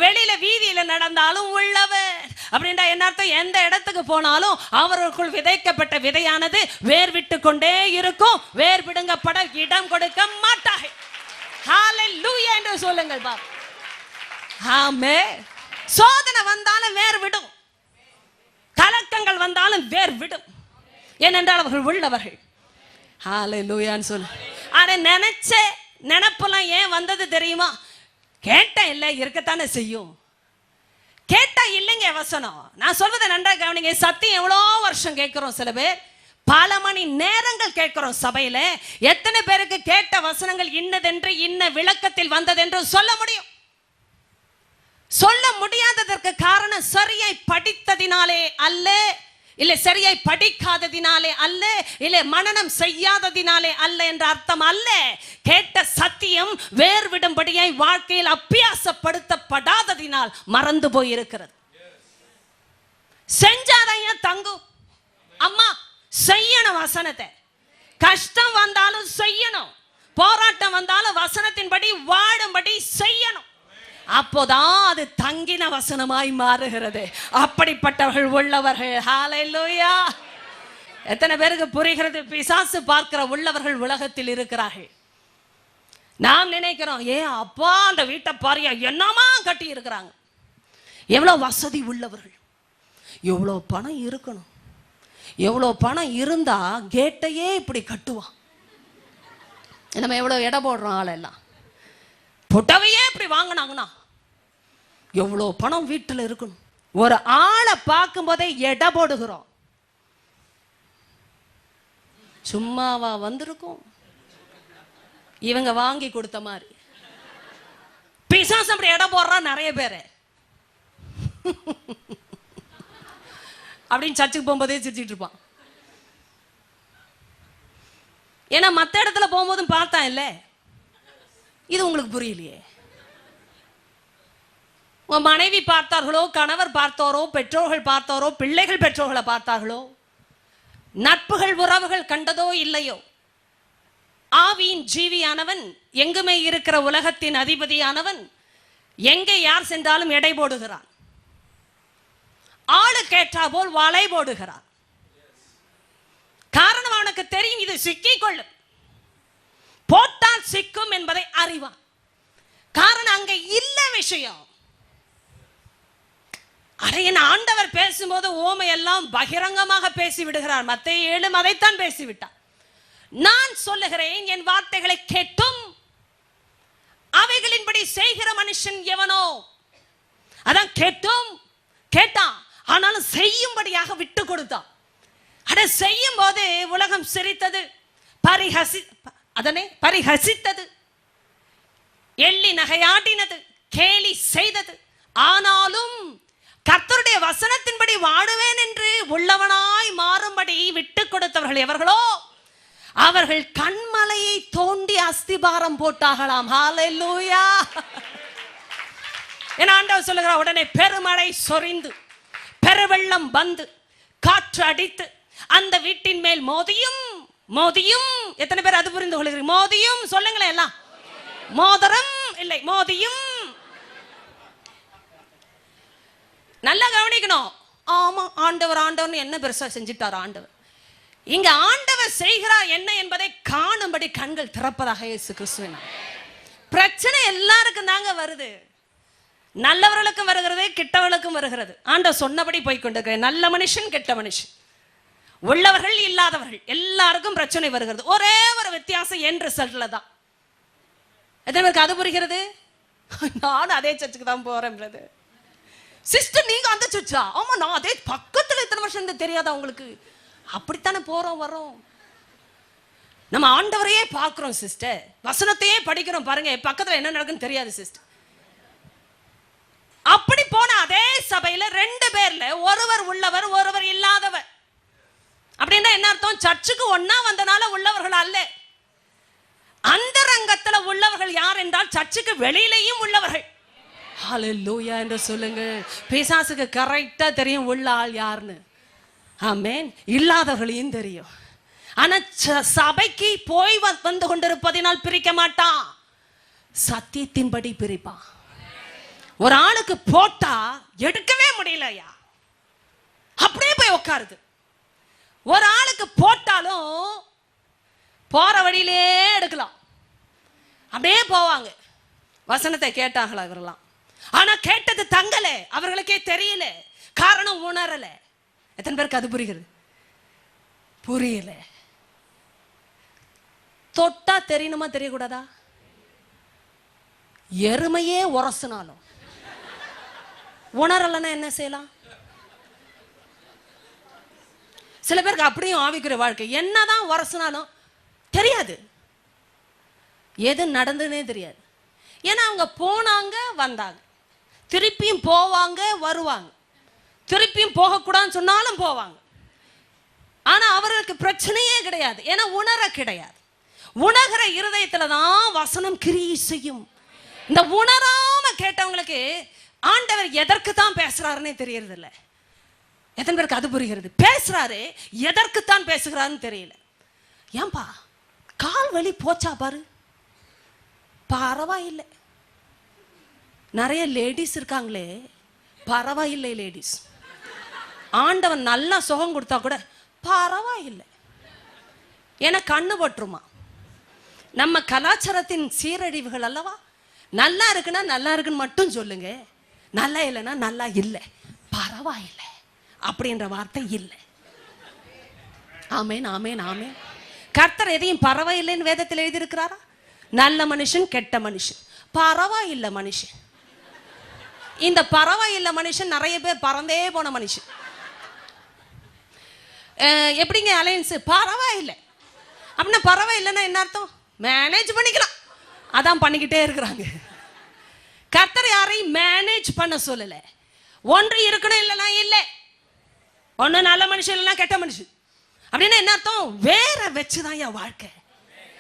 வெளியில வீதியில நடந்தாலும் உள்ளவர். அப்படின்னா என்ன அர்த்தம்? எந்த இடத்துக்கு போனாலும் அவர்களுக்குள் விதைக்கப்பட்ட விதையானது வேர் விட்டு கொண்டே இருக்கும். வேர் விடுங்கப்பட இடம் கொடுக்க மாட்டார்கள். ஹalleluya என்று சொல்லுங்கள் பாப்பா. ஆமென். சோதனை வந்தாலும் வேர் விடும், கலக்கங்கள் வந்தாலும் வேர் விடும். ஏனென்றால் அவர்கள் உள்ளவர்கள். ஹalleluyaன்னு சொல்லு. அதை நினைச்ச நினைப்பெல்லாம் ஏன் வந்தது தெரியுமா? கேட்ட இல்லை, இருக்கத்தானே செய்யும். கேட்டா இல்லைங்க வசனம். நான் சொல்வதை நன்றாக கவனிங்க. சத்தியம் எவ்வளோ வருஷம் கேட்கிறோம், சில பேர் பல மணி நேரங்கள் கேட்கிறோம் சபையில. எத்தனை பேருக்கு கேட்ட வசனங்கள் இன்னதென்று இன்ன விளக்கத்தில் வந்ததென்று சொல்ல முடியும்? சொல்ல முடியாததற்கு காரணம் சரியாய் படித்ததினாலே அல்ல, இல்லை சரியாய் படிக்காததினாலே அல்ல, இல்லை மனனம் செய்யாததினாலே அல்ல என்ற அர்த்தம் அல்ல. கேட்ட சத்தியம் வேர்விடும்படியாய் வாழ்க்கையில் அபியாசப்படுத்தப்படாததினால் மறந்து போயிருக்கிறது. செஞ்சாதையா தங்கும். அம்மா செய்யணும் வசனத்தை. கஷ்டம் வந்தாலும் செய்யணும், போராட்டம் வந்தாலும் வசனத்தின்படி வாழும்படி செய்யணும். அப்போதான் அது தங்கின வசனமாய் மாறுகிறது. அப்படிப்பட்டவர்கள் உள்ளவர்கள். ஹalleluya. எத்தனை பேருக்கு புரிகிறது? பிசாசு பார்க்கிற உள்ளவர்கள் உலகத்தில் இருக்கிறார்கள். நாம் நினைக்கிறோம், அப்பா அந்த வீட்டை பாரியா என்னமா கட்டி இருக்கிறாங்க, எவ்வளவு வசதி உள்ளவர்கள், எவ்வளோ பணம் இருக்கணும், எவ்வளோ பணம் இருந்தா கேட்டையே இப்படி கட்டுவான். நம்ம எவ்வளோ எடை போடுறோம், ஆளெல்லாம் புடவையே இப்படி வாங்கினாங்கன்னா எவ்வளோ பணம் வீட்டில் இருக்கணும். ஒரு ஆளை பார்க்கும் போதே எடை போடுகிறோம். சும்மாவா வந்திருக்கும், இவங்க வாங்கி கொடுத்த மாதிரி. பிசாசு அப்படி எடை போடுறான் நிறைய பேர். அப்படின்னு சர்ச்சுக்கு போகும்போதே சிரிச்சிட்டு இருப்பான். ஏன்னா மற்ற இடத்துல போகும்போதும் பார்த்தான் இல்லை. இது உங்களுக்கு புரியலையே. உன் மனைவி பார்த்தார்களோ, கணவர் பார்த்தாரோ, பெற்றோர்கள் பார்த்தாரோ, பிள்ளைகள் பெற்றோர்களை பார்த்தார்களோ, நட்புகள் உறவுகள் கண்டதோ இல்லையோ, ஆவியின் ஜீவியானவன், எங்குமே இருக்கிற உலகத்தின் அதிபதியானவன் எங்கே யார் சென்றாலும் எடை போடுகிறான். ஆளு கேட்டா போல் வலை போடுகிறான். காரணம் அவனுக்கு தெரியும் இது சிக்கிக் கொள்ளும், போட்டால் சிக்கும் என்பதை அறிவான். காரணம் அங்க இல்ல விஷயம். அடையன் ஆண்டவர் பேசும்போது ஓமை எல்லாம் பகிரங்கமாக பேசி விடுகிறார். மத்தேயு 7 அதைத்தான் பேசிவிட்டார். நான் சொல்லுகிறேன், என் வார்த்தைகளை கேட்டும் அவைகளின்படி செய்கிற மனுஷன் எவனோ. அதான் கேட்டும் கேட்டான், ஆனாலும் செய்யும்படியாக விட்டு கொடுத்தான். அட செய்யும் போது உலகம் சிரித்தது, பரிஹசித்தது, எள்ளி நகையாடினது, கேலி செய்தது. ஆனாலும் கர்த்தருடைய வசனத்தின்படி வாழுவேன் என்று உள்ளவனாய் மாறும்படி விட்டு கொடுத்தவர்கள் எவர்களோ அவர்கள் கண்மலையை தோண்டி அஸ்திபாரம் போட்டாகலாம். ஹalleluya. என் ஆண்டவர் சொல்லுகிறார், உடனே பெருமழை சொரிந்து பெருவெள்ளம் வந்து காற்று அடித்து அந்த வீட்டின் மேல் மோதியும் மோதியும். எத்தனை பேர் அது புரிந்து கொள்கிறீர்கள்? மோதியும் சொல்லுங்களேன் எல்லாம். மோதிரம் இல்லை, மோதியும். நல்லா கவனிக்கணும். ஆமா, ஆண்டவர் ஆண்டவர் என்ன பெருசா செஞ்சிட்டார் ஆண்டவர். இங்க ஆண்டவர் செய்கிறார் என்ன என்பதை காணும்படி கண்கள் திறப்பதாக இயேசு கிறிஸ்துவின். பிரச்சனை எல்லாருக்கும் தாங்க வருது. நல்லவர்களுக்கும் வருகிறது, கெட்டவர்களுக்கும் வருகிறது. ஆண்டவர் சொன்னபடி போய்கொண்டிருக்கிறேன். நல்ல மனுஷன், கெட்ட மனுஷன், உள்ளவர்கள் இல்லாதவர்கள், எல்லாருக்கும் பிரச்சனை வருகிறது. ஒரே ஒரு வித்தியாசம் என் ரிசல்ட்ல தான். எத்தனை பேருக்கு அது புரிகிறது? நானும் அதே சர்ச்சுக்கு தான் போறேன். சிஸ்டர் நீங்க அந்த சர்ச்சா? ஆமா, நான் அதே பக்கத்துல இத்தனை வருஷம் தெரியாதா உங்களுக்கு? அப்படித்தானே போறோம் வரோம். நம்ம ஆண்டவரையே பார்க்கிறோம் சிஸ்டர், வசனத்தையே படிக்கிறோம். பாருங்க பக்கத்துல என்ன நடக்குன்னு தெரியாது சிஸ்டர். அப்படி போன அதே சபையில 2 பேர்ல ஒருவர் உள்ளவர் ஒருவர் இல்லாதவர். அப்படின்னா என்ன அர்த்தம்? சர்ச்சுக்கு ஒன்னா வந்தனால உள்ளவர்கள் அல்ல. அந்த ரங்கத்துல உள்ளவர்கள் யார் என்றால் சர்ச்சுக்கு வெளியிலேயும் உள்ளவர்கள். ஹalleluya என்று சொல்லுங்க. பிசாசுக்கு கரெக்டா தெரியும் உள்ள ஆள் யாருன்னு. ஆமென். இல்லாதவர்களையும் தெரியும். ஆனா சபைக்கு போய் வந்து கொண்டிருப்பதினால் பிரிக்க மாட்டான், சத்தியத்தின்படி பிரிப்பான். ஒரு ஆளுக்கு போட்டா எடுக்கவே முடியல ஐயா, அப்படியே போய் உட்காருது. ஒரு ஆளுக்கு போட்டாலும் போற வழியிலே எடுக்கலாம், அப்படியே போவாங்க. வசனத்தை கேட்டாங்களா இவரெல்லாம்? ஆனா கேட்டது தங்கல, அவர்களுக்கே தெரியல, காரணம் உணரல. எத்தனை பேருக்கு அது புரிகிறது? புரியல. தொட்டா தெரியணுமா தெரியக்கூடாதா? எருமையே உரசுனாலும் உணரலன்னா என்ன செய்யலாம்? சில பேருக்கு அப்படியும் ஆவிக்குரிய வாழ்க்கை, என்னதான் உரசுனாலும் தெரியாது, எது நடந்துன்னே தெரியாது. ஏன்னா அவங்க போனாங்க வந்தாங்க, திருப்பியும் போவாங்க வருவாங்க, திருப்பியும் போகக்கூடாதுன்னு சொன்னாலும் போவாங்க. ஆனா அவர்களுக்கு பிரச்சனையே கிடையாது, ஏன்னா உணர கிடையாது. உணர்கிற இருதயத்துல தான் வசனம் கிரியை செய்யும். இந்த உணராம கேட்டவங்களுக்கு ஆண்டவர் எதற்கு தான் பேசுறாருன்னே தெரியறது இல்லை. எத்தனை பேருக்கு அது புரிகிறது? பேசுறாரு, எதற்கு தான் பேசுகிறாருன்னு தெரியல. ஏன்பா கால் வலி போச்சா பாரு, பரவாயில்லை. நிறைய லேடிஸ் இருக்காங்களே, பரவாயில்லை லேடிஸ். ஆண்டவன் நல்லா சுகம் கொடுத்தா கூட பரவாயில்லை, ஏன்னா கண்ணு போட்டுருமா. நம்ம கலாச்சாரத்தின் சீரழிவுகள் அல்லவா. நல்லா இருக்குன்னா நல்லா இருக்குன்னு மட்டும் சொல்லுங்க, நல்லா இல்லைன்னா நல்லா இல்லை, பரவாயில்லை அப்படின்ற வார்த்தை இல்லை. ஆமேன் ஆமேன் ஆமேன். கர்த்தர் எதையும் பரவாயில்லைன்னு வேதத்தில் எழுதியிருக்கிறாரா? நல்ல மனுஷன் கெட்ட மனுஷன், பரவாயில்லை மனுஷன். இந்த பரவாயில்லை மனுஷன் நிறைய பேர் பறந்தே போன மனுஷன். எப்படிங்க அலையன்ஸ்? பரவாயில்லை அப்படின்னா பரவாயில்லைன்னா என்ன அர்த்தம்? மேனேஜ் பண்ணிக்கலாம், அதான் பண்ணிக்கிட்டே இருக்கிறாங்க. கர்த்தர் யாரையும் மேனேஜ் பண்ண சொல்லல. ஒன்று இருக்கணும் இல்லைன்னா இல்லை, ஒன்று நல்ல மனுஷன் இல்லைன்னா கெட்ட மனுஷன் அப்படின்னு என்ன அர்த்தம்? வேற வச்சுதான் என் வாழ்க்கை.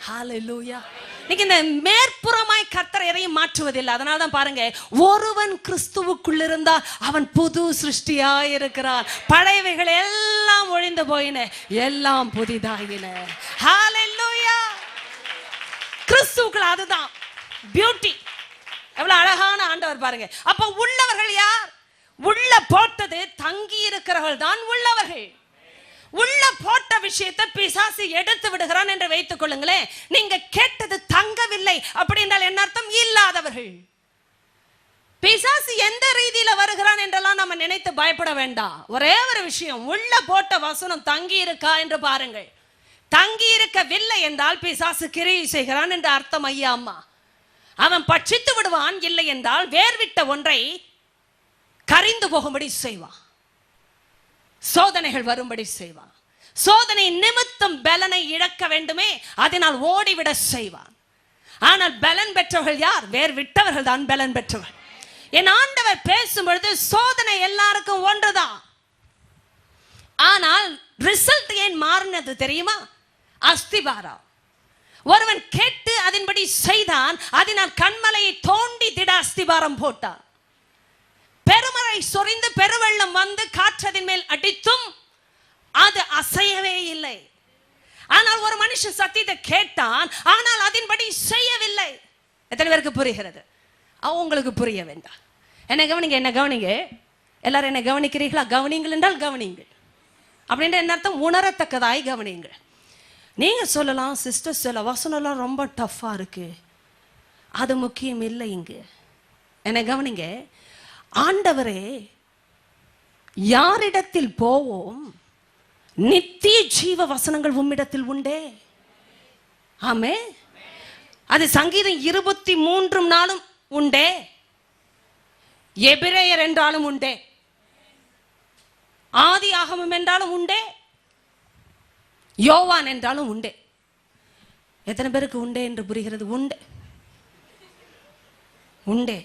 ஹல்லேலூயா. இன்னைக்கு இந்த மேற்புறமாய் கர்த்தர் எதையும் மாற்றுவதில்லை. அதனால தான் பாருங்க, ஒருவன் கிறிஸ்துவுக்குள் இருந்தா அவன் புது சிருஷ்டியாய் இருக்கிறான், பழையவைகள் எல்லாம் ஒழிந்து போயின, எல்லாம் புதிதாயின. ஹல்லேலூயா. கிறிஸ்துவுக்குள் அதுதான் பியூட்டி. எவ்வளவு அழகான ஆண்டவர் பாருங்க. அப்ப உள்ளவர்கள் யார்? உள்ள போட்டது தங்கி இருக்கிறவர்கள் தான் உள்ளவர்கள். உள்ள போட்ட விஷயத்தை பிசாசு எடுத்து விடுகிறான் என்று வைத்துக் கொள்ளுங்களேன். நீங்க கேட்டது தங்கவில்லை அப்படி என்றால் என்ன அர்த்தம்? இல்லாதவர்கள். பிசாசு எந்த ரீதியில வருகிறான் என்றெல்லாம் நம்ம நினைத்து பயப்பட வேண்டாம். ஒரே ஒரு விஷயம், உள்ள போட்ட வசனம் தங்கி இருக்கா என்று பாருங்கள். தங்கி இருக்கவில்லை என்றால் பிசாசு கிரியை செய்கிறான் என்று அர்த்தம். ஐயா அம்மா, அவன் பட்சித்து விடுவான். இல்லை என்றால் வேர்விட்ட ஒன்றை கரிந்து போகும்படி செய்வான், சோதனைகள் வரும்படி செய்வான். சோதனை நிமித்தம் பலனை இழக்க வேண்டுமே, அதனால் ஓடிவிட செய்வான். ஆனால் பலன் பெற்றவர்கள் யார்? வேர் விட்டவர்கள் தான் பலன் பெற்றவர்கள். என் ஆண்டவர் பேசும்பொழுது சோதனை எல்லாருக்கும் ஒன்றுதான். ஆனால் ரிசல்ட் ஏன் மாறினது தெரியுமா? அஸ்திபாரம். ஒருவன் கேட்டு அதன்படி செய்தான், அதனால் கண்மலையை தோண்டி திட அஸ்திபாரம் போட்டான். பெருமழை சொரிந்து பெருவெள்ளம் வந்து காற்றதின் மேல் அடித்தும் அது அசையவே இல்லை. ஆனால் ஒரு மனுஷன் சத்தியத்தை கேட்டான், ஆனால் அதன்படி செய்யவில்லை. எத்தனை பேருக்கு புரிகிறது? அவங்களுக்கு புரிய வேண்டாம். என்ன கவனிங்க, என்ன கவனிங்க. எல்லாரும் என்ன கவனிக்கிறீர்களா? கவனிங்கள் என்றால் கவனிங்கள் அப்படின்ற என்ன அர்த்தம்? உணரத்தக்கதாய் கவனிங்கள். நீங்க சொல்லலாம், சிஸ்டர் சொல்ல வசனம்லாம் ரொம்ப டஃப்பா இருக்கு, அது முக்கியம் இல்லை. இங்கு என்ன கவனிங்க. ஆண்டவரே, யாரிடத்தில் போவோம்? நித்திய ஜீவ வசனங்கள் உம்மிடத்தில் உண்டே. ஆமே. அது சங்கீதம் 23 உண்டே, எபிரேயர் என்றாலும் உண்டே, ஆதி ஆகமம் என்றாலும் உண்டே, யோவான் என்றாலும் உண்டே. எத்தனை பேருக்கு உண்டே என்று புரிகிறது? உண்டே உண்டே.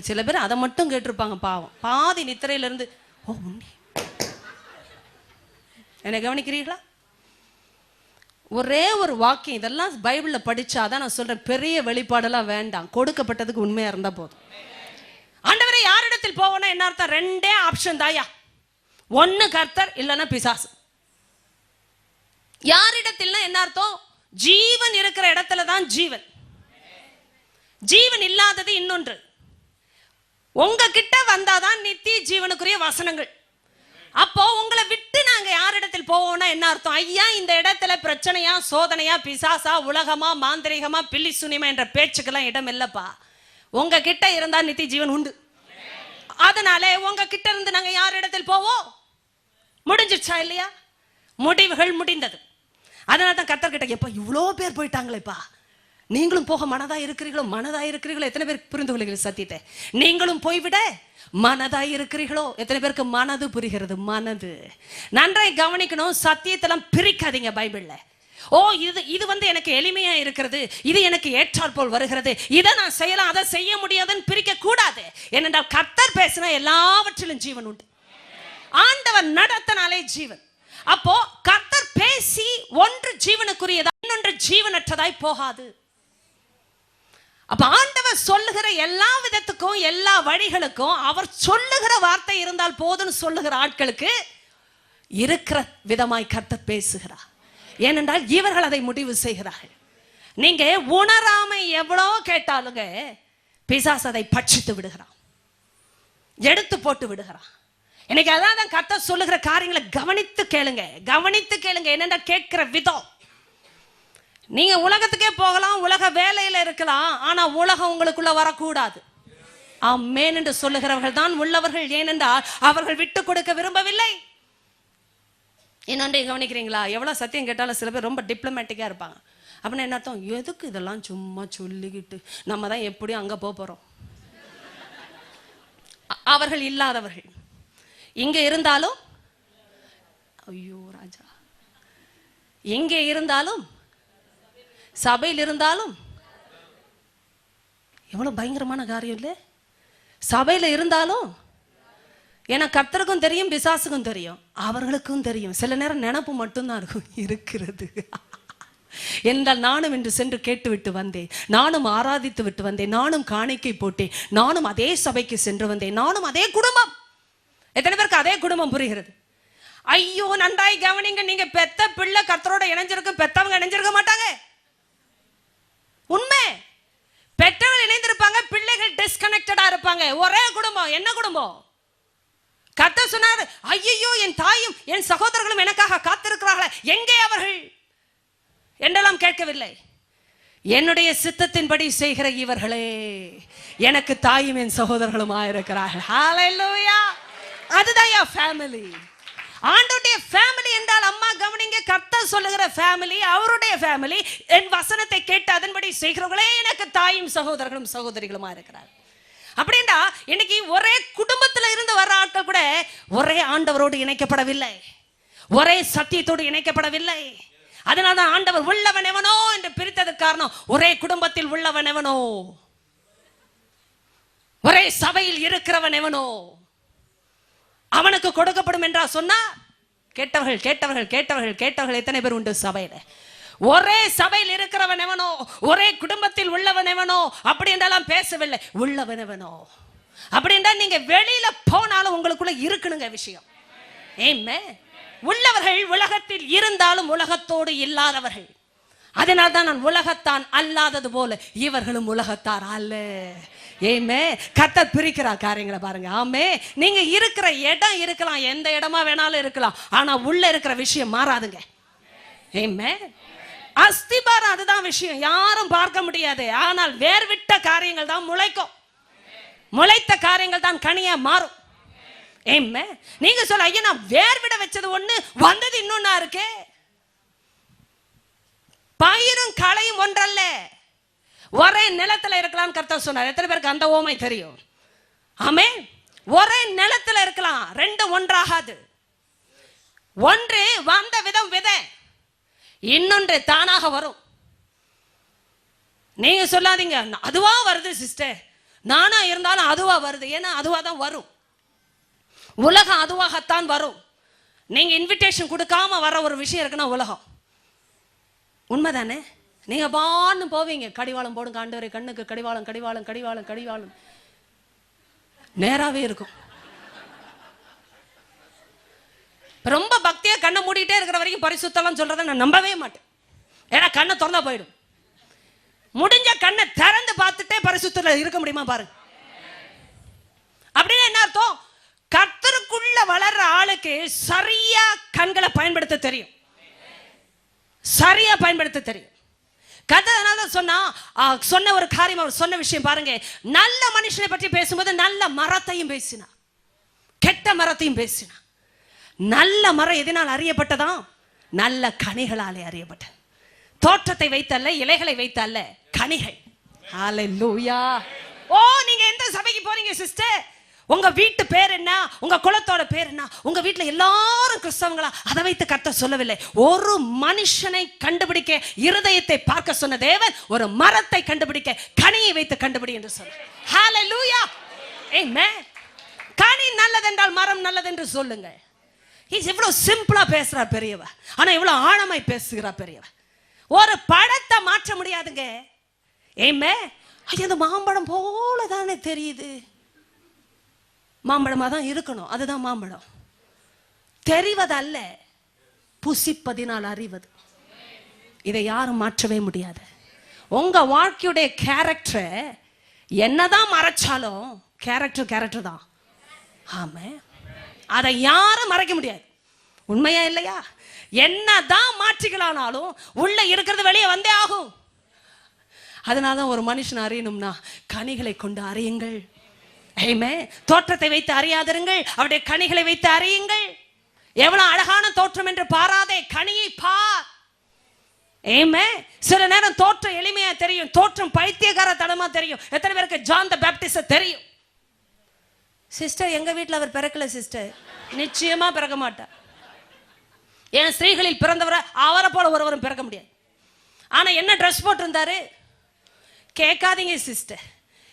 சில பேர் அதை மட்டும் கேட்டிருப்பாங்க, பாவம், பாதி நித்திரையிலிருந்து. ஓ உண்டே. என்ன கவனிக்கிறீர்களா? ஒரே ஒரு வாக்கியம், இதெல்லாம் பைபிள்ல படிச்சாதான் நான் சொல்றேன். பெரிய வெளிப்பாடெல்லாம் வேண்டாம், கொடுக்கப்பட்டதுக்கு உண்மையா இருந்தா போதும். ஆண்டவரே, யாரிடத்தில் போவோம்னா என்ன அர்த்தம்? ரெண்டே ஆப்ஷன் தாயா, ஒன்னு கர்த்தர் இல்லைன்னா பிசாசு. யாரிடத்தில் என்ன அர்த்தம்? ஜீவன் இருக்கிற இடத்துல தான் ஜீவன். ஜீவன் இல்லாதது இன்னொன்று. உங்ககிட்ட வந்தாதான் நித்திய ஜீவனுக்குரிய வசனங்கள். அப்போ உங்களை விட்டு நாங்க யாரிடத்தில் போவோம்னா என்ன அர்த்தம்? ஐயா, இந்த இடத்துல பிரச்சனையா, சோதனையா, பிசாசா, உலகமா, மாந்திரிகமா, பில்லி சுனிமா என்ற பேச்சுக்கெல்லாம் இடம் இல்லப்பா. உங்ககிட்ட இருந்தா நித்திய ஜீவன் உண்டு. அதனால உங்ககிட்ட இருந்து நாங்க யாரிடத்தில் போவோம்? முடிஞ்சிச்சா இல்லையா? முடிவுகள் முடிந்தது. அதனால தான் கர்த்தர்கிட்ட, எப்ப இவ்வளோ பேர் போயிட்டாங்களேப்பா, நீங்களும் போக மனதா இருக்கிறீர்களோ? மனதா இருக்கிறீர்களோ? எத்தனை பேர் புரிந்து கொள்ளுங்கள் சத்தியத்தை? நீங்களும் போய்விட மனதா இருக்கிறீர்களோ? எத்தனை பேருக்கு மனது புரிகிறது? மனது நன்றாய் கவனிக்கணும். சத்தியத்தெல்லாம் பிரிக்காதீங்க பைபிள்ல. ஓ, இது எனக்கு எளிமையா இருக்கிறது, இது எனக்கு ஏற்றாற் போல் வருகிறது, இதை நான் செய்யலாம், அதை செய்ய முடியாதுன்னு பிரிக்க கூடாது. ஏனென்றால் கர்த்தர் பேசினா எல்லாவற்றிலும் ஜீவன் உண்டு. ஆண்டவர் நடத்தினாலே ஜீவன். அப்போ கர்த்தர் பேசி ஒன்று ஜீவனுக்குரியதா, இன்னொன்று ஜீவனற்றதாய் போகாது. அப்ப ஆண்டவர் சொல்லுகிற எல்லா விதத்துக்கும், எல்லா வழிகளுக்கும் அவர் சொல்லுகிற வார்த்தை இருந்தால் போதும்னு சொல்லுகிற ஆட்களுக்கு இருக்கிற விதமாய் கர்த்தர் பேசுகிறார். ஏனென்றால் இவர்கள் அதை முடிவு செய்கிறார்கள். நீங்க உணராமை எவ்வளோ கேட்டாலுங்க பிசாசு அதை பட்சித்து விடுகிறான், எடுத்து போட்டு விடுகிறான். இன்னைக்கு அதான் கர்த்தர் சொல்லுகிற காரியங்களை கவனித்து கேளுங்க, கவனித்து கேளுங்க. என்னென்ன கேட்கிற விதம். நீங்க உலகத்துக்கே போகலாம், உலக வேலையில இருக்கலாம், ஆனா உலகம் உங்களுக்குள்ள வரக்கூடாது. ஆமென் என்று சொல்லுகிறவர்கள் தான் உள்ளவர்கள். ஏனென்றால் அவர்கள் விட்டு கொடுக்க விரும்பவில்லை. என்னன்றே கவனிக்கிறீங்களா? எவ்வளவு சத்தியம் கேட்டாலும் சில பேர் ரொம்ப டிப்ளமேட்டிக்கா இருப்பாங்க. அப்படின்னா என்ன அர்த்தம்? எதுக்கு இதெல்லாம் சும்மா சொல்லிக்கிட்டு, நம்ம தான் எப்படியும் அங்க போறோம். அவர்கள் இல்லாதவர்கள் இங்க இருந்தாலும், ஐயோ ராஜா, எங்கே இருந்தாலும், சபையில் இருந்தாலும், எவ்வளவு பயங்கரமான காரியம் இல்லை? சபையில இருந்தாலும், ஏன்னா கர்த்தருக்கும் தெரியும், பிசாசுக்கும் தெரியும், அவர்களுக்கும் தெரியும். சில நேரம் நினப்பு மட்டும்தான் இருக்கும் இருக்கிறது. என்றால் நானும் என்று சென்று கேட்டு விட்டு வந்தேன், நானும் ஆராதித்து விட்டு வந்தேன், நானும் காணிக்கை போட்டேன், நானும் அதே சபைக்கு சென்று வந்தேன், நானும் அதே குடும்பம். எத்தனை பேருக்கு அதே குடும்பம் புரிகிறது? ஐயோ, நன்றாய் கவனிங்க. நீங்க பெத்த பிள்ளை கர்த்தரோட இணைஞ்சிருக்கும், பெத்தவங்க இணைஞ்சிருக்க மாட்டாங்க. உண்மை. பெற்றவர்கள் இணைந்திருப்பாங்க, பிள்ளைகள் டிஸ்கனெக்டடா இருப்பாங்க. ஒரே குடும்பம். என்ன குடும்பம்? கர்த்தர் சொன்னார், ஐயோ, என் தாயும் என் சகோதரர்களும் எனக்காக காத்திருக்கிறார்களே, எங்கே அவர்கள் என்றெல்லாம் கேட்கவில்லை. என்னுடைய சித்தத்தின்படி செய்கிற இவர்களே எனக்கு தாயும் என் சகோதரர்களும் ஆயிருக்கிறார்கள். ஹல்லேலூயா. அதுதான் என் ஃபேமிலி. ஆண்டவருடைய ஃபேமிலி என்றால், அம்மா கவனிங்க, கர்த்தர் சொல்லுகிற ஃபேமிலி அவருடைய ஃபேமிலி. என் வசனத்தை கேட்டு அதன்படி செய்கிறவர்களே எனக்கு தாயும் சகோதரர்களும் சகோதரிகளுமா இருக்கிறார். அப்படின்னா இன்னைக்கு ஒரே குடும்பத்தில் இருந்து வர்ற ஆட்கள் கூட ஒரே ஆண்டவரோடு இணைக்கப்படவில்லை, ஒரே சத்தியத்தோடு இணைக்கப்படவில்லை. அதனால்தான் ஆண்டவர் உள்ளவன் எவனோ என்று பிரித்ததற்கு காரணம், ஒரே குடும்பத்தில் உள்ளவன் எவனோ, ஒரே சபையில் இருக்கிறவன் எவனோ அவனுக்கு கொடுக்கப்படும் என்றா சொன்னா, கேட்டவர்கள் கேட்டவர்கள் கேட்டவர்கள் கேட்டவர்கள் எத்தனை பேர் உண்டு சபையில? ஒரே சபையில் இருக்கிறவன் எவனோ, ஒரே குடும்பத்தில் உள்ளவன் எவனோ, அப்படி என்றெல்லாம் பேசவில்லை. உள்ளவன் எவனோ அப்படி என்றால் நீங்க வெளியில போனாலும் உங்களுக்குள்ள இருக்கணுங்க விஷயம். ஏமே, உள்ளவர்கள் உலகத்தில் இருந்தாலும் உலகத்தோடு இல்லாதவர்கள். அதனால் தான் நான் உலகத்தான் அல்லாதது போல இவர்களும் உலகத்தார் அல்ல. ஏமே, கர்த்தர் பிரிக்கிற காரியங்களை பாருங்க. ஆமே, நீங்க இருக்கிற இடம் இருக்கலாம், எந்த இடமா வேணாலும் இருக்கலாம், ஆனா உள்ள இருக்கிற விஷயம் மாறாதுங்க. ஏமே, அஸ்திபாரம் அதுதான் விஷயம், யாரும் பார்க்க முடியாது. ஆனால் வேர்விட்ட காரியங்கள் தான் முளைக்கும், முளைத்த காரியங்கள் தான் கனியா மாறும். ஏமே, நீங்க சொல்ல, ஐயா நான் வேர்விட வச்சது ஒண்ணு, வந்தது இன்னொன்னா இருக்கு. பயிரும் களையும் ஒன்றல்ல, ஒரே நிலத்துல இருக்கலாம் கர்த்தர் சொன்னார். எத்தனை பேருக்கு அந்த ஓமை தெரியும்? ஆமே, ஒரே நிலத்துல இருக்கலாம், ரெண்டு ஒன்றாகாது. ஒன்று வந்த விதம் விதை, இன்னொன்று தானாக வரும். நீங்க சொல்லாதீங்க அதுவா வருது சிஸ்டர், நானா இருந்தாலும் அதுவா வருது. ஏன்னா அதுவா தான் வரும், உலகம் அதுவாகத்தான் வரும். நீங்க இன்விடேஷன் கொடுக்காம வர ஒரு விஷயம் இருக்குன்னா உலகம். உண்மைதானே? நீங்க பான்னு போவீங்க, கடிவாளம் போடுங்க ஆண்டவரே, கண்ணுக்கு கடிவாளம் கடிவாளம் கடிவாளம் கடிவாளம், நேராவே இருக்கும். ரொம்ப பக்தியா கண்ணை மூடிட்டே இருக்கிற வரைக்கும் பரிசுத்தம் சொல்றதை நான் நம்பவே மாட்டேன். ஏன்னா கண்ணை திறந்தா போயிடும். முடிஞ்ச கண்ணை திறந்து பார்த்துட்டே இருக்க முடியுமா பாருங்க. அப்படின்னு என்ன அர்த்தம்? கர்த்தருக்குள்ள வளர்ற ஆளுக்கு சரியா கண்களை பயன்படுத்த தெரியும், சரியா பயன்படுத்த தெரியும். கர்த்தர் சொன்ன ஒரு காரியம், அவர் சொன்ன விஷயம் பாருங்க. நல்ல மனுஷனை பற்றி பேசும்போது நல்ல மரத்தையும் பேசினா, கெட்ட மரத்தையும் பேசினா. நல்ல மரம் எதனால் அறியப்பட்டதா? நல்ல கனிகளாலே அறியப்பட்ட. தோற்றத்தை வைத்தல்ல, இலைகளை வைத்தல்ல, கனிகள். ஹல்லேலூயா. ஓ, நீங்க எந்த சபைக்கு போறீங்க சிஸ்டர்? உங்க வீட்டு பேர் என்ன? உங்க குலத்தோட பேர் என்ன? உங்க வீட்டுல எல்லாரும் கிறிஸ்தவங்களா? அதை வைத்து கர்த்தர் சொல்லவில்லை. ஒரு மனுஷனை கண்டுபிடிக்க இருதயத்தை பார்க்க சொன்ன தேவன் ஒரு மரத்தை கண்டுபிடிக்க கனியை வைத்து கண்டுபிடி என்று சொன்னார். ஹல்லேலூயா. ஆமென். கனி நல்லதென்றால் மரம் நல்லதென்று சொல்லுங்க. இவ்வளவு சிம்பிளா பேசுறார் பெரியவர், ஆனா இவ்வளவு ஆழமாய் பேசுகிறார் பெரியவர். ஒரு பழத்தை மாற்ற முடியாதுங்க. ஏமே, அது மாம்பழம் போல தானே தெரியுது. மாம்பழமா தான் இருக்கணும், அதுதான் மாம்பழம். தெரிவதல்ல, புசிப்பதினால் அறிவது. இதை யாரும் மாற்றவே முடியாது. உங்க வாழ்க்கையுடைய கேரக்டர் என்னதான் மறைச்சாலும் கேரக்டர் தான். ஆமா, அதை யாரும் மறைக்க முடியாது. உண்மையா இல்லையா? என்னதான் மாற்றிக்கலானாலும் உள்ள இருக்கிறது வெளியே வந்தே ஆகும். அதனாலதான் ஒரு மனுஷன் அறியணும்னா கனிகளை கொண்டு அறியுங்கள். ஆமென். தோற்றத்தை வைத்து அறியாதிருங்கள், அவருடைய கனிகளை வைத்து அறியுங்கள். எவ்வளவு அழகான தோற்றம் என்று பாராதே, கனியை பார். ஆமென். சில நேரம் தோற்றம் எளிமையா தெரியும், தோற்றம் பைத்தியக்காரத்தனமா தெரியும். எத்தனை பேருக்கு ஜான் தி பேப்டிஸ்ட் தெரியும்? சிஸ்டர், எங்க வீட்டில் அவர் பிறக்கல சிஸ்டர், நிச்சயமா பிறக்க மாட்டார். என் ஸ்திரீகளில் பிறந்தவரை அவரை போல ஒருவரும் பிறக்க முடியாது. ஆனா என்ன ட்ரெஸ் போட்டிருந்தாரு கேட்காதீங்க சிஸ்டர்.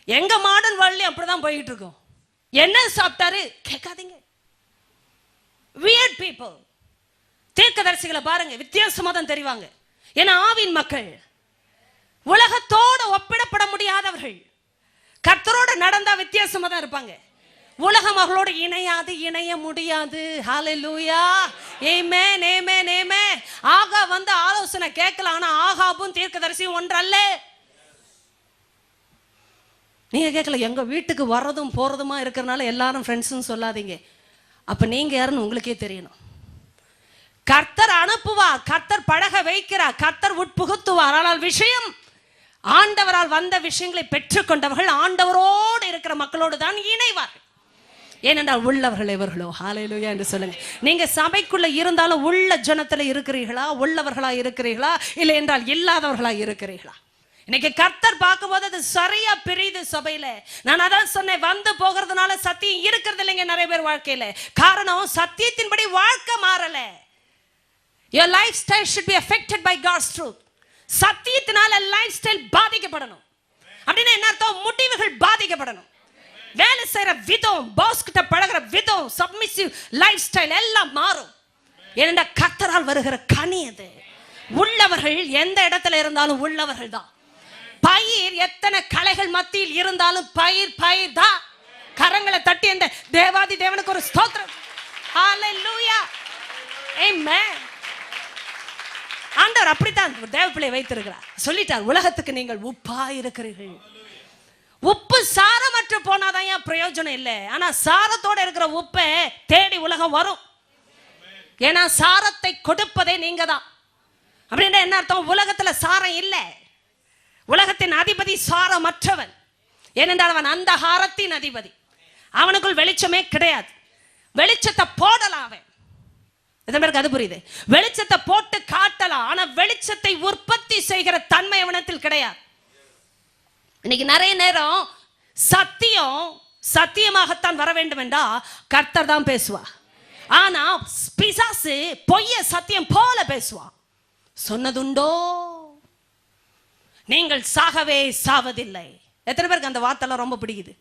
எங்க மாடர்ன் வேர்ல்ட்லயும் அப்படிதான் போயிட்டு இருக்கோம். என்ன சாப்பிட்டாரு கேட்காதீங்க. Weird people. தீர்க்கதரிசிகளை பாருங்க, வித்தியாசமா தான் தெரிவாங்க. ஏன்னா ஆவின் மக்கள், உலகத்தோடு ஒப்பிடப்பட முடியாதவர்கள். கர்த்தரோட நடந்தா வித்தியாசமா தான் இருப்பாங்க. உலகம் அவர்களோடு இணையாது, இணைய முடியாது. ஹல்லேலூயா. ஆமென், ஆமென், ஆமென். ஆகா வந்து ஆலோசனை கேட்கலாம், ஆனா ஆகாபும் தீர்க்கதரிசியும் ஒன்றல்ல. நீங்க கேட்கல, எங்க வீட்டுக்கு வர்றதும் போறதுமா இருக்கிறனால எல்லாரும் ஃப்ரெண்ட்ஸ்னு சொல்லாதீங்க. அப்ப நீங்க யாருன்னு உங்களுக்கே தெரியணும். கர்த்தர் அனுப்புவார், கர்த்தர் பழக வைக்கிறார், கர்த்தர் உட்புகுத்துவார். ஆனால் விஷயம், ஆண்டவரால் வந்த விஷயங்களை பெற்றுக்கொண்டவர்கள் ஆண்டவரோடு இருக்கிற மக்களோடு தான் இணைவார்கள். ஏனென்றால் உள்ளவர்கள் எவர்களோ. ஹல்லேலூயா என்று சொல்லுங்க. நீங்க சபைக்குள்ள இருந்தாலும் உள்ள ஜனத்துல இருக்கிறீர்களா, உள்ளவர்களா இருக்கிறீர்களா, இல்லை என்றால் இல்லாதவர்களா இருக்கிறீர்களா? இன்னைக்கு கர்த்தர் பார்க்கும்போது அது சரியா பிரியுது சபையில. நான் அதான் சொன்னேன், வந்து போகிறதுனால சத்தியம் இருக்கிறது இல்லைங்க நிறைய பேர் வாழ்க்கையில. காரணம், சத்தியத்தின்படி வாழ்க்கை மாறல. Your lifestyle should be affected by God's truth. சத்தியத்தினால லைஃப் ஸ்டைல் பாதிக்கப்படணும். அப்படின்னா என்ன அர்த்தம்? முடிவுகள் பாதிக்கப்படணும். வேலை செய்யற விதம், பாஸ் கிட்ட பழகிற விதம், சப்மிசிவ் லைஃப் ஸ்டைல் எல்லாம் மாறும். ஏனென்றா கர்த்தரால் வருகிற கனி அது. உள்ளவர்கள் எந்த இடத்துல இருந்தாலும் உள்ளவர்கள் தான். பயிர் எத்தனை களைகள் மத்தியில் இருந்தாலும் பயிர் தான். கரங்களை தட்டி அந்த தேவாதி தேவனுக்கு ஒரு ஸ்தோத்திரம். ஹல்லேலூயா. ஆமென். ஆண்டவர் அப்படித்தான் தேவ பிள்ளை வைத்திருக்கிறார். சொல்லிட்டார், உலகத்துக்கு நீங்கள் உப்பா இருக்கிறீர்கள். உப்பு சாரமற்று போனாதான் ஏன் பிரயோஜனம் இல்லை. ஆனா சாரத்தோட இருக்கிற உப்பை தேடி உலகம் வரும். ஏன்னா சாரத்தை கொடுப்பதே நீங்க தான். அப்படின்னா என்ன அர்த்தம்? உலகத்துல சாரம் இல்லை. உலகத்தின் அதிபதி சாரமற்றவன். ஏனென்றால் அவன் அந்த ஹாரத்தின் அதிபதி. அவனுக்குள் வெளிச்சமே கிடையாது. வெளிச்சத்தை போடலாம் அவன். எத்தனை பேருக்கு அது புரியுது? வெளிச்சத்தை போட்டு காட்டலாம், ஆனா வெளிச்சத்தை உற்பத்தி செய்கிற தன்மை அவனத்தில் கிடையாது. இன்னைக்கு நிறைய நேரம் சத்தியம் சத்தியமாகத்தான் வர வேண்டும் என்றா கர்த்தர் தான் பேசுவா. ஆனா பிசாசு பொய்ய சத்தியம் போல பேசுவா. சொன்னதுண்டோ, நீங்கள் சாகவே சாவதில்லை. எத்தனை பேருக்கு அந்த வார்த்தை ரொம்ப பிடிக்குது?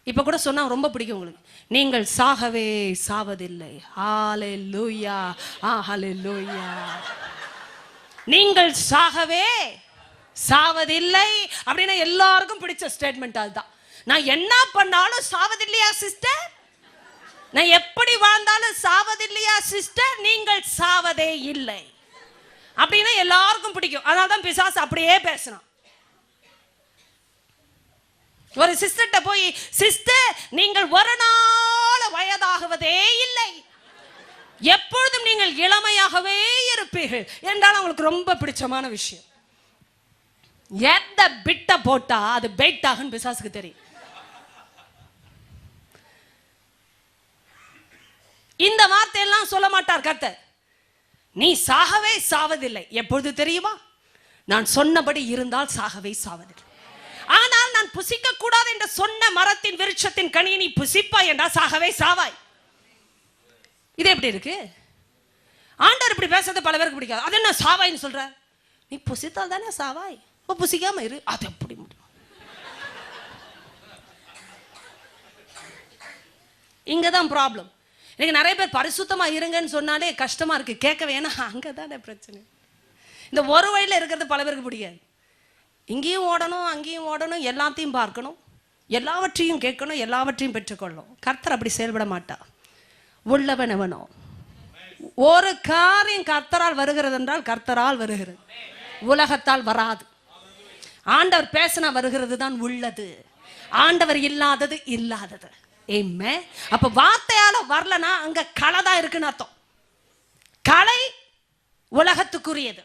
இப்ப கூட சொன்னா ரொம்ப பிடிக்கும் உங்களுக்கு. நீங்கள் சாகவே சாவதில்லை. ஹல்லேலூயா. ஹல்லேலூயா. நீங்கள் சாகவே சாவதில்லை அப்படின்னா எல்லாருக்கும் பிடிச்ச ஸ்டேட்மெண்ட் அதுதான். நான் என்ன பண்ணாலும் சாவதில்லையா சிஸ்டர்? நான் எப்படி வாழ்ந்தாலும் சாவதில்லையா சிஸ்டர்? நீங்கள் சாவதே இல்லை அப்படின்னா எல்லாருக்கும் பிடிக்கும். அதனால தான் பிசாசு அப்படியே பேசுறான். ஒரு சிஸ்டர்ட்ட போய், சிஸ்டர் நீங்கள் ஒரு நாள் வயதாகுவதே இல்லை, எப்பொழுதும் நீங்கள் இளமையாகவே இருப்பீர்கள் என்றால் அவங்களுக்கு ரொம்ப பிடிச்சமான விஷயம். எந்த பிட்ட போட்டா அது பெயிட் ஆகும் பிசாசுக்கு தெரியும். இந்த வார்த்தையெல்லாம் சொல்ல மாட்டார் கர்த்தர். நீ சாகவே சாவதில்லை. எப்பொழுது தெரியுமா? நான் சொன்னபடி இருந்தால் சாகவே சாவதில்லை. ஆனால் நான் புசிக்க கூடாது என்று சொன்ன மரத்தின் விருட்சத்தின் கனியை நீ புசிப்பாய் என்றால் சாகவே சாவாய். இது எப்படி இருக்கு? ஆண்டவர் இப்படி பேசுறது பல பேருக்கு பிடிக்காது. அது என்ன சாவாய்ன்னு சொல்ற? நீ புசித்தால் தானே சாவாய், புசிக்காம இரு. அது எப்படி முடியும்? இங்கதான் ப்ராப்ளம். எனக்கு நிறைய பேர் பரிசுத்தமா இருங்கன்னு சொன்னாலே கஷ்டமா இருக்கு கேட்கவே. ஏன்னா அங்கதானே பிரச்சனை. இந்த ஒரு வழியில இருக்கிறது பல பேருக்கு பிடிக்காது. இங்கேயும் ஓடணும், அங்கேயும் ஓடணும், எல்லாத்தையும் பார்க்கணும், எல்லாவற்றையும் கேட்கணும், எல்லாவற்றையும் பெற்றுக்கொள்ளணும். கர்த்தர் அப்படி செயல்பட மாட்டா. உள்ளவன் எவனோ. ஒரு காரியம் கர்த்தரால் வருகிறது என்றால் கர்த்தரால் வருகிறது, உலகத்தால் வராது. ஆண்டவர் பேசினா வருகிறது தான் உள்ளது, ஆண்டவர் இல்லாதது இல்லாதது. ஏமே அப்ப வார்த்தையால வரலனா அங்க களை தான் இருக்குன்னு அர்த்தம். களை உலகத்துக்குரியது.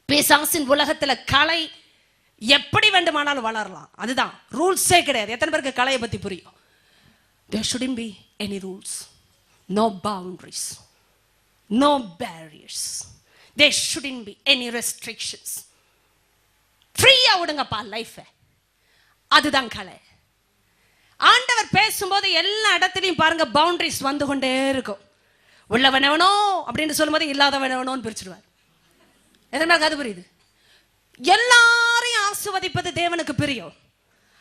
பிசாசின் உலகத்துல களை எப்படி வேண்டுமானாலும் வளரலாம். அதுதான் ரூல்ஸே கிடையாது. எத்தனை பேருக்கு கலையை பத்தி புரியும்? There shouldn't be any rules, no boundaries, no barriers, there shouldn't be any restrictions. ஃப்ரீயா விடுங்கப்பா லைஃப். அதுதான் கலை. ஆண்டவர் பேசும்போது எல்லா இடத்துலையும் பாருங்க பவுண்டரிஸ் வந்து கொண்டே இருக்கும். உள்ளவனவனோ அப்படின்னு சொல்லும்போது இல்லாதவனவனோன்னு பிரிச்சுடுவார். எதனால அது புரியுது? எல்லாரையும் ஆசீர்வதிப்பது தேவனுக்கு பிரியம்.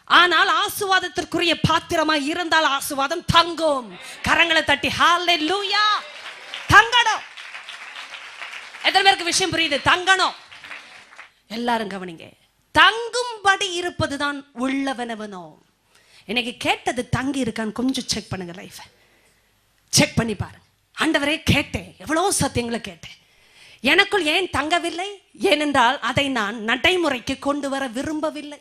ஆனால் ஆசீர்வாதத்திற்குரிய பாத்திரமா இருந்தால் ஆசீர்வாதம் தங்கும். கரங்களை தட்டி ஹalleluya. தங்கணும். எத்தனை பேருக்கு விஷயம் புரியுது? தங்கணும். எல்லாரும் கவனிங்க. தங்கும்படி இருப்பதுதான் உள்ளவனவனோ. இன்னைக்கு கேட்டது தங்கி இருக்கான்னு கொஞ்சம் செக் பண்ணுங்க. லைஃப் செக் பண்ணி பாருங்க. ஆண்டவரே கேட்டேன், எவ்வளவு சத்தியங்களை கேட்டேன், எனக்குள் ஏன் தங்கவில்லை? ஏனென்றால் அதை நான் நடைமுறைக்கு கொண்டு வர விரும்பவில்லை.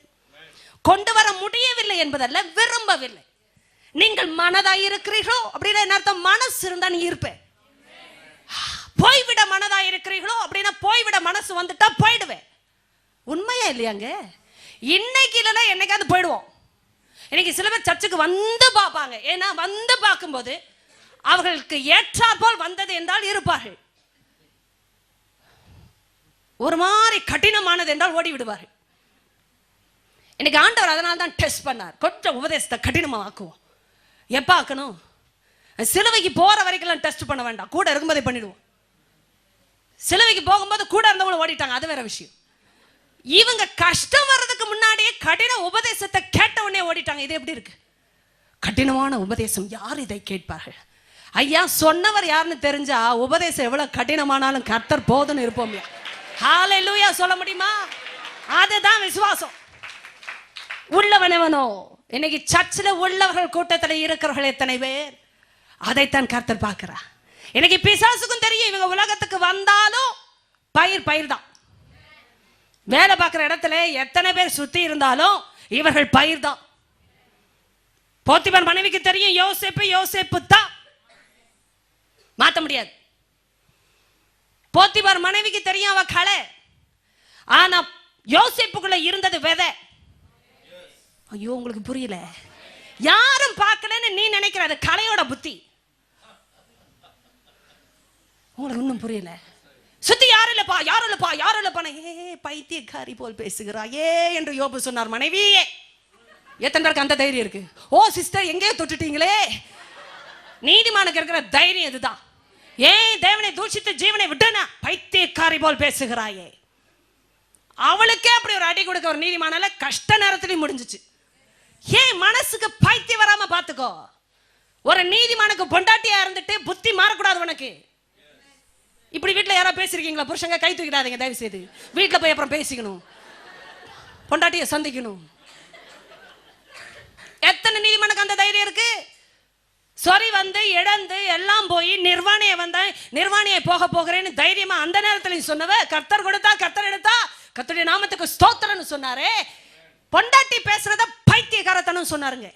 கொண்டு வர முடியவில்லை என்பதல்ல, விரும்பவில்லை. நீங்கள் மனதாய் இருக்கிறீர்களோ அப்படின்னா என்ன அர்த்தம்? மனசு இருந்தா நீ இருப்பேன். போய்விட மனதாய் இருக்கிறீர்களோ அப்படின்னா போய்விட மனசு வந்துட்டா போயிடுவேன். உண்மையா இல்லையாங்க? இன்னைக்கு இல்லைன்னா என்னைக்காவது போயிடுவோம். இன்னைக்கு சில பேர் சர்ச்சுக்கு வந்து பார்ப்பாங்க. ஏன்னா வந்து பார்க்கும்போது அவர்களுக்கு ஏற்றாற்போல் வந்தது என்றால் இருப்பார்கள். ஒரு மாதிரி கடினமானது என்றால் ஓடி விடுவார்கள். இன்னைக்கு ஆண்டவர் அதனால தான் டெஸ்ட் பண்ணார். கொஞ்சம் உபதேசத்தை கடினமா ஆக்குவோம். எப்ப ஆக்கணும்? சிலுவைக்கு போற வரைக்கும் டெஸ்ட் பண்ண வேண்டாம், கூட இருக்கும்போதே பண்ணிடுவோம். சிலுவைக்கு போகும்போது கூட இருந்தவங்களும் ஓடிட்டாங்க, அது வேற விஷயம். இவங்க கஷ்டம் வர்றதுக்கு முன்னாடியே கடின உபதேசத்தை கேட்ட உடனே ஓடிட்டாங்க. இது எப்படி இருக்கு? கடினமான உபதேசம், யார் இதை கேட்பார்கள்? ஐயா சொன்னவர் யாருன்னு தெரிஞ்சா உபதேசம் எவ்வளவு கடினமானாலும் கர்த்தர் போதுன்னு இருப்போம். ஹalleluya சொல்ல முடியுமா? அதுதான் விசுவாசம். உள்ளவனவனோ. இன்னைக்கு சர்ச்சில் உள்ளவர்கள் கூட்டத்தில் இருக்கிறவர்கள் எத்தனை பேர்? அதைத்தான் கர்த்தர் பார்க்கிறார். இன்னைக்கு பிசாசுக்கும் தெரியும், இவங்க உலகத்துக்கு வந்தாலும் பயிர் தான். வேலை பார்க்கிற இடத்துல எத்தனை பேர் சுத்தி இருந்தாலும் இவர்கள் பயிர் தான். போத்திபார் மனைவிக்கு தெரியும் யோசேப்பு தான், மாத்த முடியாது. போத்திபார் மனைவிக்கு தெரியும் அவ களை. ஆனா யோசேப்புக்குள்ள இருந்தது விதை. ஐயோ உங்களுக்கு புரியல. யாரும் பார்க்கலன்னு நீ நினைக்கிற அது கலையோட புத்தி. உங்களுக்கு இன்னும் புரியல. சுத்தி யாரும் இல்லப்பா. ஏ பைத்தியக்காரி போல் பேசுகிறா ஏ என்று யோபு சொன்னார் மனைவியே. எத்தனை பேருக்கு அந்த தைரியம் இருக்கு? ஓ சிஸ்டர் எங்கேயோ தொட்டுட்டீங்களே. நீதிமானுக்கு இருக்கிற தைரியம் இதுதான். ஏன் தேவனை தூஷித்து ஜீவனை விட்டுனா பைத்தியக்காரி போல் பேசுகிறாயே. அவளுக்கே அப்படி ஒரு அடி கொடுக்க ஒரு நீதிமானால கஷ்ட நேரத்திலையும் முடிஞ்சிச்சு. ஏன் மனசுக்கு பைத்தியம் வராம பாத்துக்கோ. ஒரு நீதிமானுக்கு பொண்டாட்டியா இருந்துட்டு புத்தி மாறக்கூடாது உனக்கு. இப்படி வீட்டில் யாராவது பேசிருக்கீங்களா? புருஷங்க கை தூக்கிடாதீங்க தயவு செய்து. வீட்டில் போய் அப்புறம் பேசிக்கணும், பொண்டாட்டியை சந்திக்கணும். எத்தனை நீதிமனுக்கு அந்த தைரியம் இருக்கு? சொறி வந்து இழந்து எல்லாம் போய் நிர்வாணியை போகிறேன்னு தைரியமா அந்த நேரத்தில் சொன்னவ கர்த்தர் கொடுத்தா கர்த்தர் எடுத்தா கர்த்தருடைய நாமத்துக்கு ஸ்தோத்திரம்னு சொன்னாரே. பொண்டாட்டி பேசுறத பைத்தியக்கார தான் சொன்னாருங்க.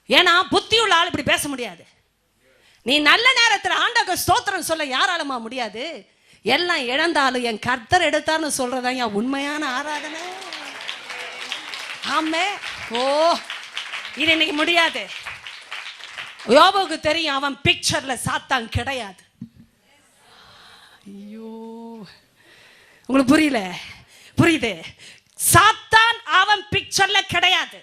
ஏன்னா புத்தியுள்ள ஆள் இப்படி பேச முடியாது. நீ நல்ல நேரத்தில் ஆண்டவருக்கு ஸ்தோத்திரம் சொல்ல யாராலுமா முடியாது? எல்லாம் இழந்தாலும் என் கர்த்தர் எடுத்தார்னு சொல்றதா என் உண்மையான ஆராதனை. ஆமே. ஓ, இது இன்னைக்கு முடியாது. யோபுக்கு தெரியும் அவன் பிக்சர்ல சாத்தான் கிடையாது. ஐயோ, உங்களுக்கு புரியல? புரியுது? சாத்தான் அவன் பிக்சர்ல கிடையாது.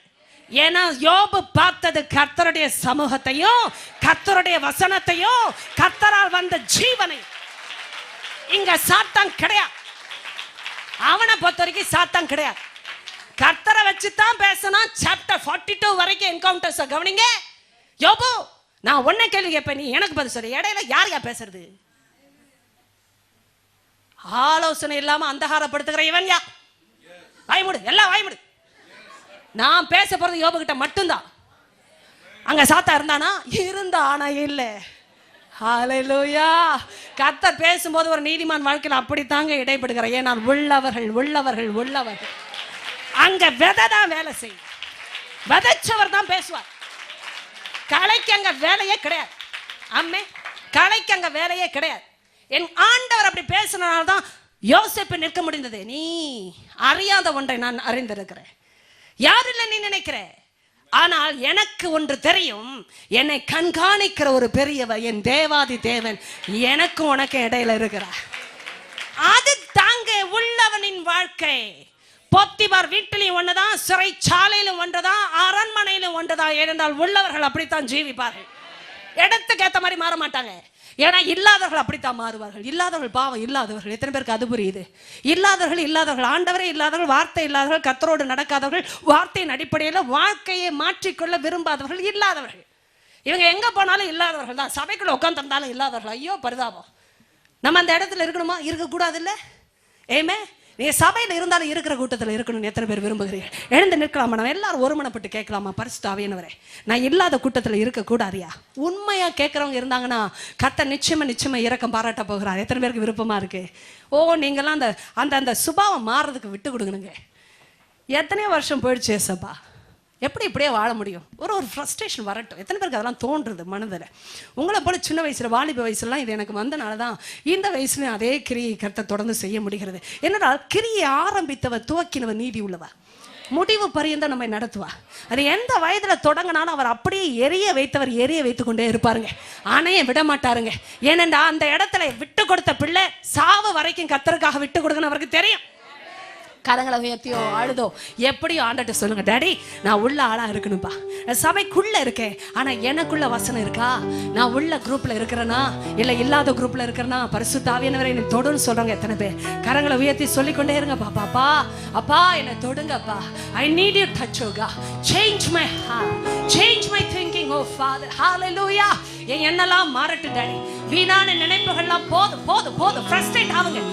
ஏன்னா யோபு பார்த்தது கர்த்தருடைய சமூகத்தையும் கர்த்தருடைய வசனத்தையும் கர்த்தரால் வந்த ஜீவனை. இங்க சாத்தான் கிடையாது. அவனை பொறுத்த வரைக்கும் சாத்தான் கிடையாது. கர்த்தரை வச்சுதான் பேசணும். சாப்டர் 42 வரைக்கும் என்கவுண்டர்ஸ் கவனிங்க. யோபு, நான் ஒன்ன கேள்வி கேட்பேன், நீ எனக்கு பதில் சொல்லு. இடையில யார் பேசுறது? ஆலோசனை இல்லாம அந்தகாரப்படுத்துகிற இவன் யா? வாய்முடு, எல்லாம் வாய்முடு. நான் பேச போறது யோபு கிட்ட மட்டும்தான். அங்க சாத்தா இருந்தானா? இருந்தா, ஆனா இல்ல. ஹல்லேலூயா. கர்த்தர் பேசும்போது ஒரு நீதிமான் வாழ்க்கையில் அப்படித்தாங்க இடைப்படுகிற. ஏன்னா உள்ளவர்கள் உள்ளவர்கள் உள்ளவர்கள். அங்க விதை தான் வேலை செய்யும். விதைச்சவர் தான் பேசுவார். கலைக்கு அங்க வேலையே கிடையாது. அம்மே, கலைக்கு அங்க வேலையே கிடையாது. என் ஆண்டவர் அப்படி பேசினால தான் யோசேப்பு நிற்க முடிந்தது. நீ அறியாத ஒன்றை நான் அறிந்திருக்கிறேன். யார் இல்லை நீ நினைக்கிற, ஆனால் எனக்கு ஒன்று தெரியும். என்னை கண்காணிக்கிற ஒரு பெரியவர், என் தேவாதி தேவன் எனக்கும் உனக்கு இடையில இருக்கிறார். அது தாங்க உள்ளவனின் வாழ்க்கை. பொத்திபார் வீட்டிலையும் ஒன்றுதான், சிறைச்சாலையிலும் ஒன்றுதான், அரண்மனையிலும் ஒன்றுதான். ஏனென்றால் உள்ளவர்கள் அப்படித்தான் ஜீவிப்பார்கள். இடத்துக்கு ஏற்ற மாதிரி மாற மாட்டாங்க. ஏன்னா இல்லாதவர்கள் அப்படித்தான் மாறுவார்கள். இல்லாதவர்கள் பாவம் இல்லாதவர்கள். எத்தனை பேருக்கு அது புரியுது? இல்லாதவர்கள் ஆண்டவரே இல்லாதவர்கள், வார்த்தை இல்லாதவர்கள், கர்த்தரோடு நடக்காதவர்கள், வார்த்தையின் அடிப்படையில் வாழ்க்கையை மாற்றிக்கொள்ள விரும்பாதவர்கள் இல்லாதவர்கள். இவங்க எங்க போனாலும் இல்லாதவர்கள் தான். சபைக்குள்ள உட்காந்து இருந்தாலும் இல்லாதவர்கள். ஐயோ பரிதாபம். நம்ம அந்த இடத்துல இருக்கணுமா? இருக்கக்கூடாது இல்லை? ஏமே, நீ சபையில் இருந்தாலும் இருக்கிற கூட்டத்தில் இருக்கணும்னு எத்தனை பேர் விரும்புகிறீர்கள்? எழுந்து நிற்கலாமா? நம்ம எல்லாரும் ஒருமனப்பட்டு கேட்கலாமா? பரிசுத்த ஆவியானவரே, நான் இல்லாத கூட்டத்தில் இருக்கக்கூடாதியா? உண்மையா கேட்கறவங்க இருந்தாங்கன்னா கர்த்தர் நிச்சயமா இரக்கம் பாராட்ட போகிறார். எத்தனை பேருக்கு விருப்பமா இருக்கு? ஓ, நீங்களாம் அந்த அந்த அந்த சுபாவம் மாறுறதுக்கு விட்டு கொடுக்கணுங்க. எத்தனையோ வருஷம் போயிடுச்சு ஏசப்பா, எப்படி இப்படியே வாழ முடியும்? ஒரு ஃப்ரஸ்ட்ரேஷன் வரட்டும். எத்தனை பேருக்கு அதெல்லாம் தோன்றுறது மனதில்? உங்களை போல சின்ன வயசுல, வாலிப வயசுலாம் இது எனக்கு வந்தனால தான் இந்த வயசுல அதே கிரியை கர்த்தர் தொடர்ந்து செய்ய முடிகிறது. என்னடால், கிரியை ஆரம்பித்தவர் துவக்கினவர் நீதி உள்ளவர், முடிவு பரியந்த நம்மை நடத்துவா. அது எந்த வயதுல தொடங்கினாலும் அவர் அப்படியே எரிய வைத்துக் கொண்டே இருப்பாருங்க. ஆணைய விட மாட்டாருங்க. ஏனென்றா அந்த இடத்துல விட்டு கொடுத்த பிள்ளை சாவு வரைக்கும் கர்த்தருக்காக விட்டு கொடுக்கணும் அவருக்கு தெரியும். கரங்களை உயர்த்தியோ அழுதோ எப்படியோ ஆண்டட்ட சொல்லுங்க, டாடி நான் உள்ள ஆளா இருக்கணும்பா. சபைக்குள்ள இருக்கேன், ஆனா எனக்குள்ள வசனம் இருக்கா? நான் உள்ள குரூப்ல இருக்கிறேனா இல்ல இல்லாத குரூப்ல இருக்கிறேனா? பரிசுத்த ஆவியானவரை என்னை தொடுன்னு சொல்றாங்க எத்தனை பேர்? கரங்களை உயர்த்தி சொல்லிக்கொண்டே இருங்கப்பா. பாப்பா, அப்பா என்னை தொடுங்கப்பா. I need you touch O God. Change my heart, change my thinking O Father. Hallelujah. என் எண்ணெல்லாம் மாறட்டும் டாடி. வீணான நினைப்புகள்லாம் போதும் போதும் போதும். ஃப்ரஸ்ட்ரேட் ஆகுங்க.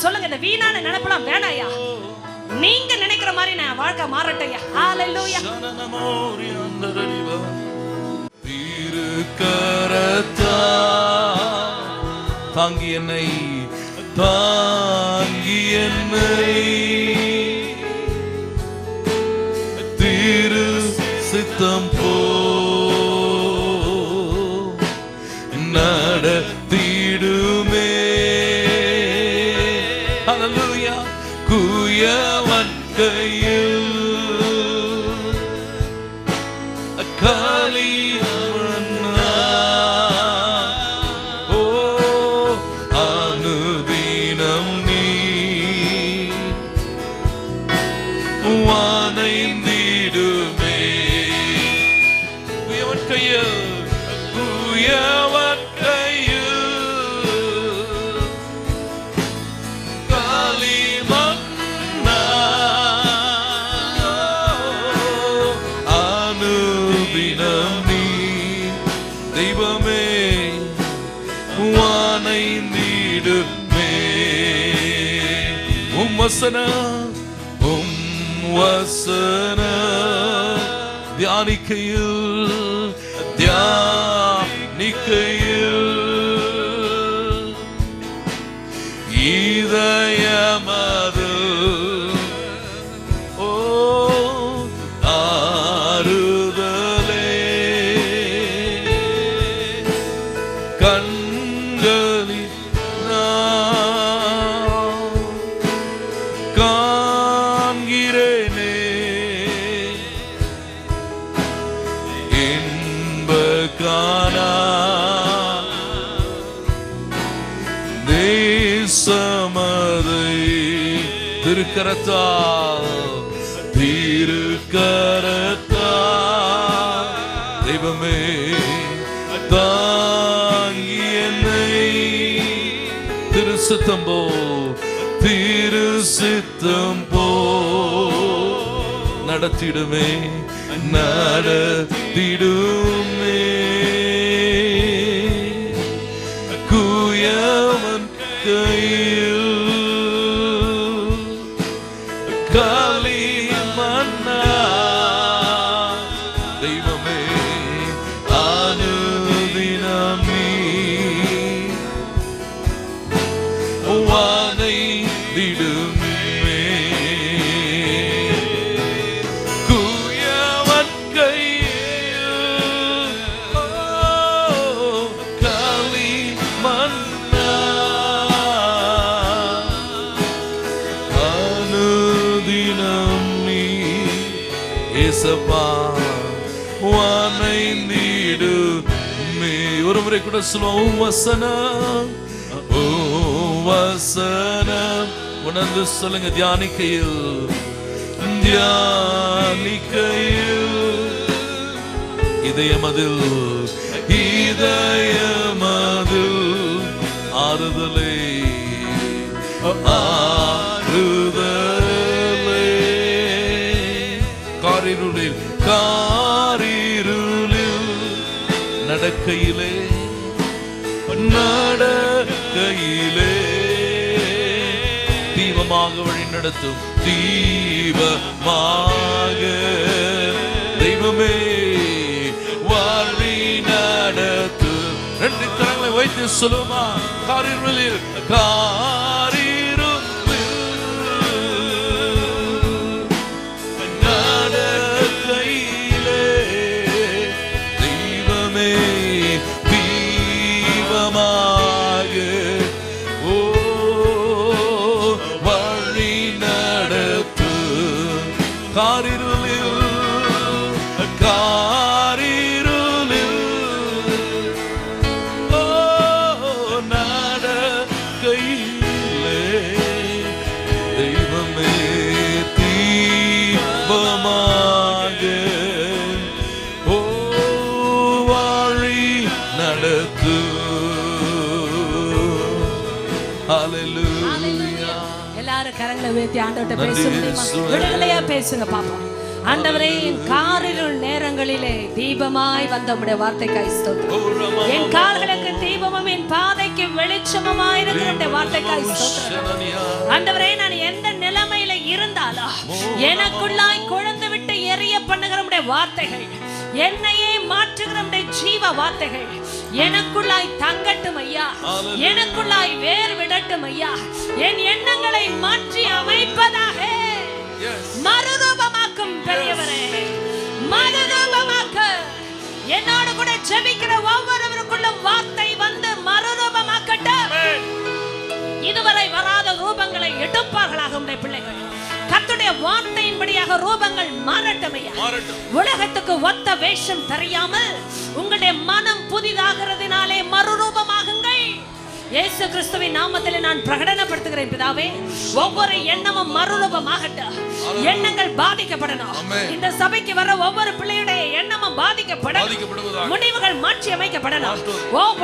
சொல்லுங்க, இந்த வீணான நினைப்பெல்லாம் வேணாயா. நீங்க நினைக்கிற மாதிரி நான் வாழ்க்கை மாறட்டையா. ஹல்லேலூயா. திருக்கரத்தா தாங்கி என்னை திரு சித்தம் போ நடத்திடுமே. ஹல்லேலூயா. குயவன் கையில் களிமண்ணா, ஓ அனுதினம் நீ வானைந்திடுமே. குயவன் கையில் தெய்வமே வானைந்திடுமே. உம் வசன தியானிக்கையில் இதயமது ஓ திருக்கரத்தால் தெய்வமே தாங்கி என்னை திருசித்தம் போ நடத்திடுமே குயவன் கையில் காலி மன்னா தெய்வமே அனுதினம் நீ வானை திடுமே குயவன் கையில் காலி மன்னா அனுதினம் நீ ஏசப்பா வானைந்திடுமே. ஒரு முறை கூட சொல்லுவோம் வசனம் வசனம் உணர்ந்து சொல்லுங்க. தியானிக்கையில் இதயமதில் ஆறுதலே காரிருளில் நடக்கையிலே தீபமாக வழி நடத்தும் தீபமாக தெய்வமே வழி நடத்தும். ரெண்டு கரங்களை வைத்து சொல்லுமா. காரிருளில் நடக்கையிலே தெய்வமே தீபமாக வழி நடத்து. காரிருளில் நடக்கையிலே தெய்வமே தீபமாக வழி நடத்து. ஹல்லேலூயா. எல்லாரும் கரங்களை உயர்த்தி ஆண்டவர்ட்ட பேசுங்க. விடுதலையா பேசுங்க பாப்போம். ஆண்டவரே, என் காரிருள் நேரங்களிலே தீபமாய் வந்த உம்முடைய வார்த்தைக்காய் ஸ்தோத்திரம். என் கால்களுக்கு தீபமும் என் பாதைக்கு வெளிச்சமுமாய் இருக்கிற உம்முடைய வார்த்தைக்காய் ஸ்தோத்திரம். ஆண்டவரே, நான் எந்த நிலைமையில இருந்தாலும் எனக்குள்ளாய் கொழுந்து விட்டு எரிய பண்ணுகிற உம்முடைய வார்த்தைகள், என்னையே மாற்றுகிற உம்முடைய ஜீவ வார்த்தைகள் எனக்குள்ளாய் தங்கட்டும் ஐயா. எனக்குள்ளாய் வேர் விடட்டும் ஐயா. என் எண்ணங்களை மாற்றி அமைப்பதாக மறுரூபமாக்கும் பெரியவரே, மறுரூபமாக்க. என்னோடு கூட ஜெபிக்கிற ஒவ்வொருவருக்குள்ளும் வார்த்தை வந்து மறுரூபமாக்கட்டும். இதுவரை வராத ரூபங்களை எடுப்பார்களாக உம்முடைய பிள்ளைகள். கர்த்தருடைய வார்த்தையின்படியாக ரூபங்கள் மாறட்டும் ஐயா. உலகத்துக்கு ஒத்த வேஷம் தெரியாமல் உங்களுடைய மனம் புதிதாகிறதுனாலே மறுரூபமாகுங்கள். இயேசு கிறிஸ்துவின் நாமத்திலே நான் பிரகடனப்படுத்துகிறேன் பிதாவே. ஒவ்வொரு எண்ணமும் மறுரூபமாகட்டும். எண்ணங்கள் பாதிக்கப்படணும். இந்த சபைக்கு வர ஒவ்வொரு பிள்ளையுடைய எண்ணமும் பாதிக்கப்படணும். முடிவுகள் மாற்றி அமைக்கப்படணும்.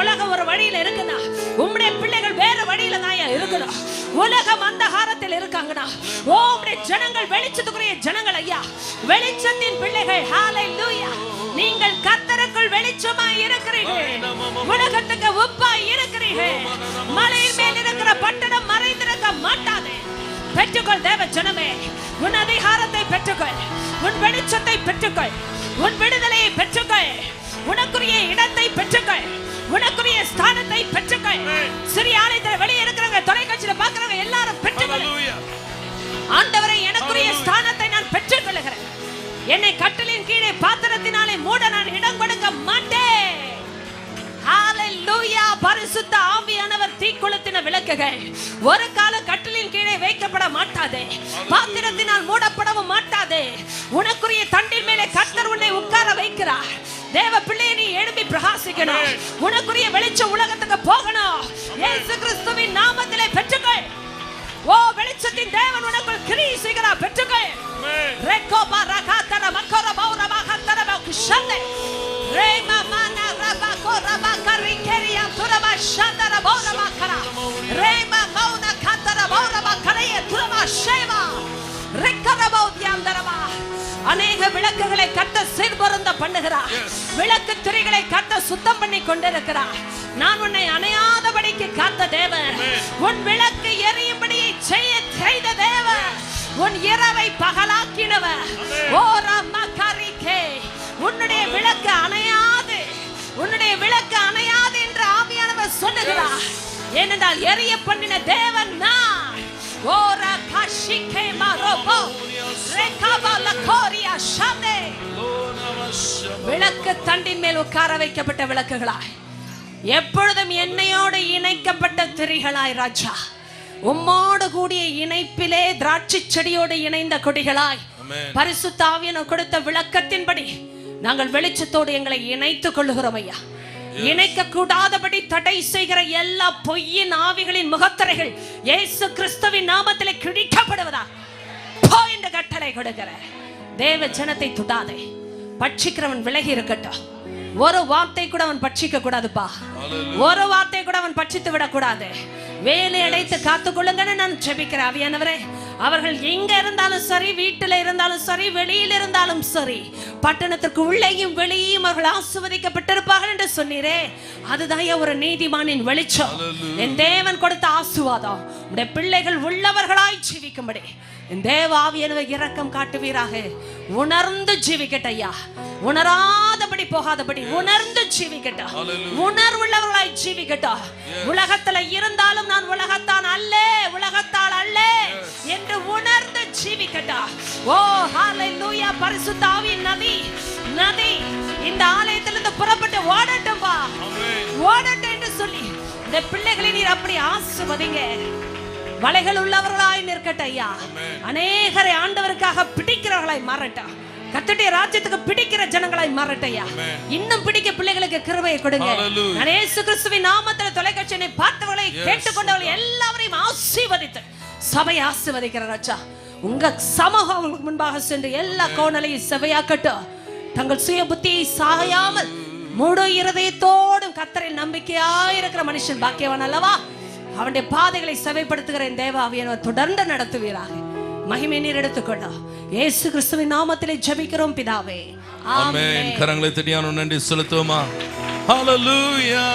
உலகம் ஒரு வழியில இருக்குன்னா உம்முடைய பிள்ளைகள் வேற வழியில தான் இருக்கணும். உலகம் அந்தகாரத்தில் இருக்காங்கனா உம்முடைய ஜனங்கள் வெளிச்சத்துக்குரிய ஜனங்கள் ஐயா, வெளிச்சத்தின் பிள்ளைகள். ஹல்லேலூயா. நீங்கள் கர்த்தருக்குள் வெளிச்சமாய் இருக்கிறீர்கள். உலகத்துக்கு உப்பாய் இருக்கிறீர்கள். மலையின் மேல் இருக்கிற பட்டணம் மறைந்திருக்க மாட்டாது. பெற்றுக்கொள் தேவ ஜனமே, உன் அதிகாரத்தை பெற்றுக்கொள், உன் வெளிச்சத்தை பெற்றுக்கொள், உன் விடுதலையை பெற்றுக்கொள், உனக்குரிய இடத்தை பெற்றுக்கொள், உனக்குரிய ஸ்தானத்தை பெற்றுக்கொள். சிறிய ஆலயத்தில் வெளியே இருக்கிறவங்க, தொலைக்காட்சியில பார்க்கிறவங்க எல்லாரும் பெற்றுக்கொள். ஆண்டவரை, எனக்குரிய ஸ்தானத்தை நான் பெற்றுக்கொள்கிறேன். என்னை கட்டளின் கீழே பாத்திரத்தினாலே மூட நான் இடம் கொடுக்க மாட்டேன். ஹல்லேலூயா. பரிசுத்த ஆவியானவர் தீக்குளத்தின விளக்குகள் ஒரு கால கட்டளின் கீழே வைக்கப்பட மாட்டாதே, பாத்திரத்தினால் மூடப்படவும் மாட்டாதே. உனக்குரிய தண்டின் மேலே கர்த்தர் உன்னை உட்கார வைக்கிறார். தேவ பிள்ளையை நீ எழும்பி பிரகாசிக்கணும். உனக்குரிய வெளிச்சம் உலகத்துக்கு போகணும். இயேசு கிறிஸ்துவின் நாமத்திலே பெற்றுக்கொள். ஓ வெளிச்சத்தின் தேவன் உனக்குள் கிரியை செய்கிறார். பெற்றுக்கொள். ரெக்கோபா ரகாதர மக்கர பௌர மகந்தர பகுஷந்தே ரேமா மனா ரபா கோரபா கரிகரியா துரபா ஷந்தர பௌர மக்கர ரேமா மௌன கந்தர பௌர மக்கரைய துரபா ஷேவா ரெக்கரபௌ தியாந்தரபா. அநேக விளக்குகளை கர்த்தர் சீர்பொருந்த பண்ணுகிறார். விளக்கு திரைகளை கர்த்தர் சுத்தம் பண்ணி கொண்டிருக்கிறார். நான் உன்னை அணையாதபடிக்கு காத்த தேவன், உன் விளக்கு எரியும்படி செய்த தேவன், உன் இரவை பகலாக்கினவர். ஓ ரமகரிகே, உன்னுடைய விளக்கு அணையாது, உன்னுடைய விளக்கு அணையாது என்று ஆவியானவர் சொல்லுகிறார். ஏனென்றால் எரிய பண்ணின தேவன் நான். ஓ ரகஷிகே மரோபோ ரெகபா லகோரியா ஷானே. விளக்கு தண்டின் மேல் உட்கார வைக்கப்பட்ட விளக்குகளாய், எப்பொழுதும் என்னையோடு இணைக்கப்பட்ட திரிகளாய் ராஜா, உம்மோடு கூடிய இணைப்பிலே திராட்சை செடியோடு இணைந்த கொடிகளாய், பரிசுத்த ஆவியானவர் கொடுத்த விளக்கத்தின்படி நாங்கள் வெளிச்சத்தோடு எங்களை இணைத்துக் கொள்ளுகிறோம் ஐயா. இணைக்க கூடாதபடி தடை செய்கிற எல்லா பொய்யின் ஆவிகளின் முகத்திரைகள் இயேசு கிறிஸ்துவின் நாமத்திலே கிழிக்கப்படுவதா என்று கட்டளை கொடுக்கிற தேவ ஜனத்தை துடாதே. பட்சிக்கிறவன் விலகி இருக்கட்டும். ஒரு வார்த்தை கூட அவன் பட்சிக்க கூடாதுப்பா. ஒரு வார்த்தை கூட அவன் பட்சித்து விடக்கூடாது. வேலை அடைத்து காத்துக்கொள்ளுங்கன்னு நான் ஜெபிக்கிறேன். ஆவியானவரே, அவர்கள் எங்க இருந்தாலும் சரி, வீட்டில் இருந்தாலும் சரி, வெளியில் இருந்தாலும் சரி, பட்டணத்திற்கு உள்ளேயும் வெளியேயும் அவர்கள் ஆசீர்வதிக்கப்பட்டிருப்பார்கள் என்று சொன்னீரே, அதுதான் ஒரு நீதிமானின் வெளிச்சம். என் தேவன் கொடுத்த ஆசீர்வாதம் உடைய பிள்ளைகள் உள்ளவர்களாய் ஜீவிக்கும்படி என் தேவ ஆவியானவர் இரக்கம் காட்டுவீராக. உணர்ந்து ஜீவிக்கட்டையா, உணராதபடி போகாதபடி உணர்ந்து ஜீவிக்கட்டும். உணர்வுள்ளவர்களாய் ஜீவிக்கட்டும். உலகத்துல இருந்தாலும் நான் உலகத்தான் அல்ல, உலகத்தால் அல்ல என்று உணர்ந்து ஜீவிக்கட்டும். ஓ ஹalleluya. பரிசுத்த ஆவியின் நதி நதி இந்த ஆலயத்திலிருந்து புறப்பட்டு ஓடட்டும் வா, ஓடட்டும் என்று சொல்லி இந்த பிள்ளைகளை நீர் அப்படி ஆசீர்வதிங்க. வலைகள் உள்ளவர்களாய் நிற்கட்டும் ஐயா. அநேகரை ஆண்டவருக்காக பிடிக்கிறவர்களாய் மாறட்டும். கர்த்தருடைய ராஜ்யத்துக்கு பிடிக்கிற ஜனங்களாய் மாறட்டும் ஐயா. இன்னும் பிடிக்க பிள்ளைகளுக்கு கிருபையை கொடுங்க. நான் இயேசு கிறிஸ்துவின் நாமத்தில் தொலைக்காட்சியை பார்த்தவர்களை கேட்டுக்கொண்டவர்கள் எல்லாரையும் ஆசீர்வதித்து சபையை ஆசீர்வதிக்கிற ராஜா. உங்க சமூகம் அவங்களுக்கு முன்பாக சென்று எல்லா கோணலையும் சபையாக்கட்டும். தங்கள் சுய புத்தியை சாயாமல் முழு இருதயத்தோடும் கர்த்தரில் நம்பிக்கையாயிருக்கிற மனுஷன் பாக்கியவான் அல்லவா. அவனுடைய பாதைகளை சபைப்படுத்துகிற தேவ ஆவியானவர் தொடர்ந்து நடத்துவீராக. மகிமை நீர் எடுத்துக்கொண்டா. இயேசு கிறிஸ்துவின் நாமத்திலே ஜெபிக்கிறோம் பிதாவே, ஆமென். கரங்களை தட்டியான நன்றி செலுத்துவோமா? ஹalleluya.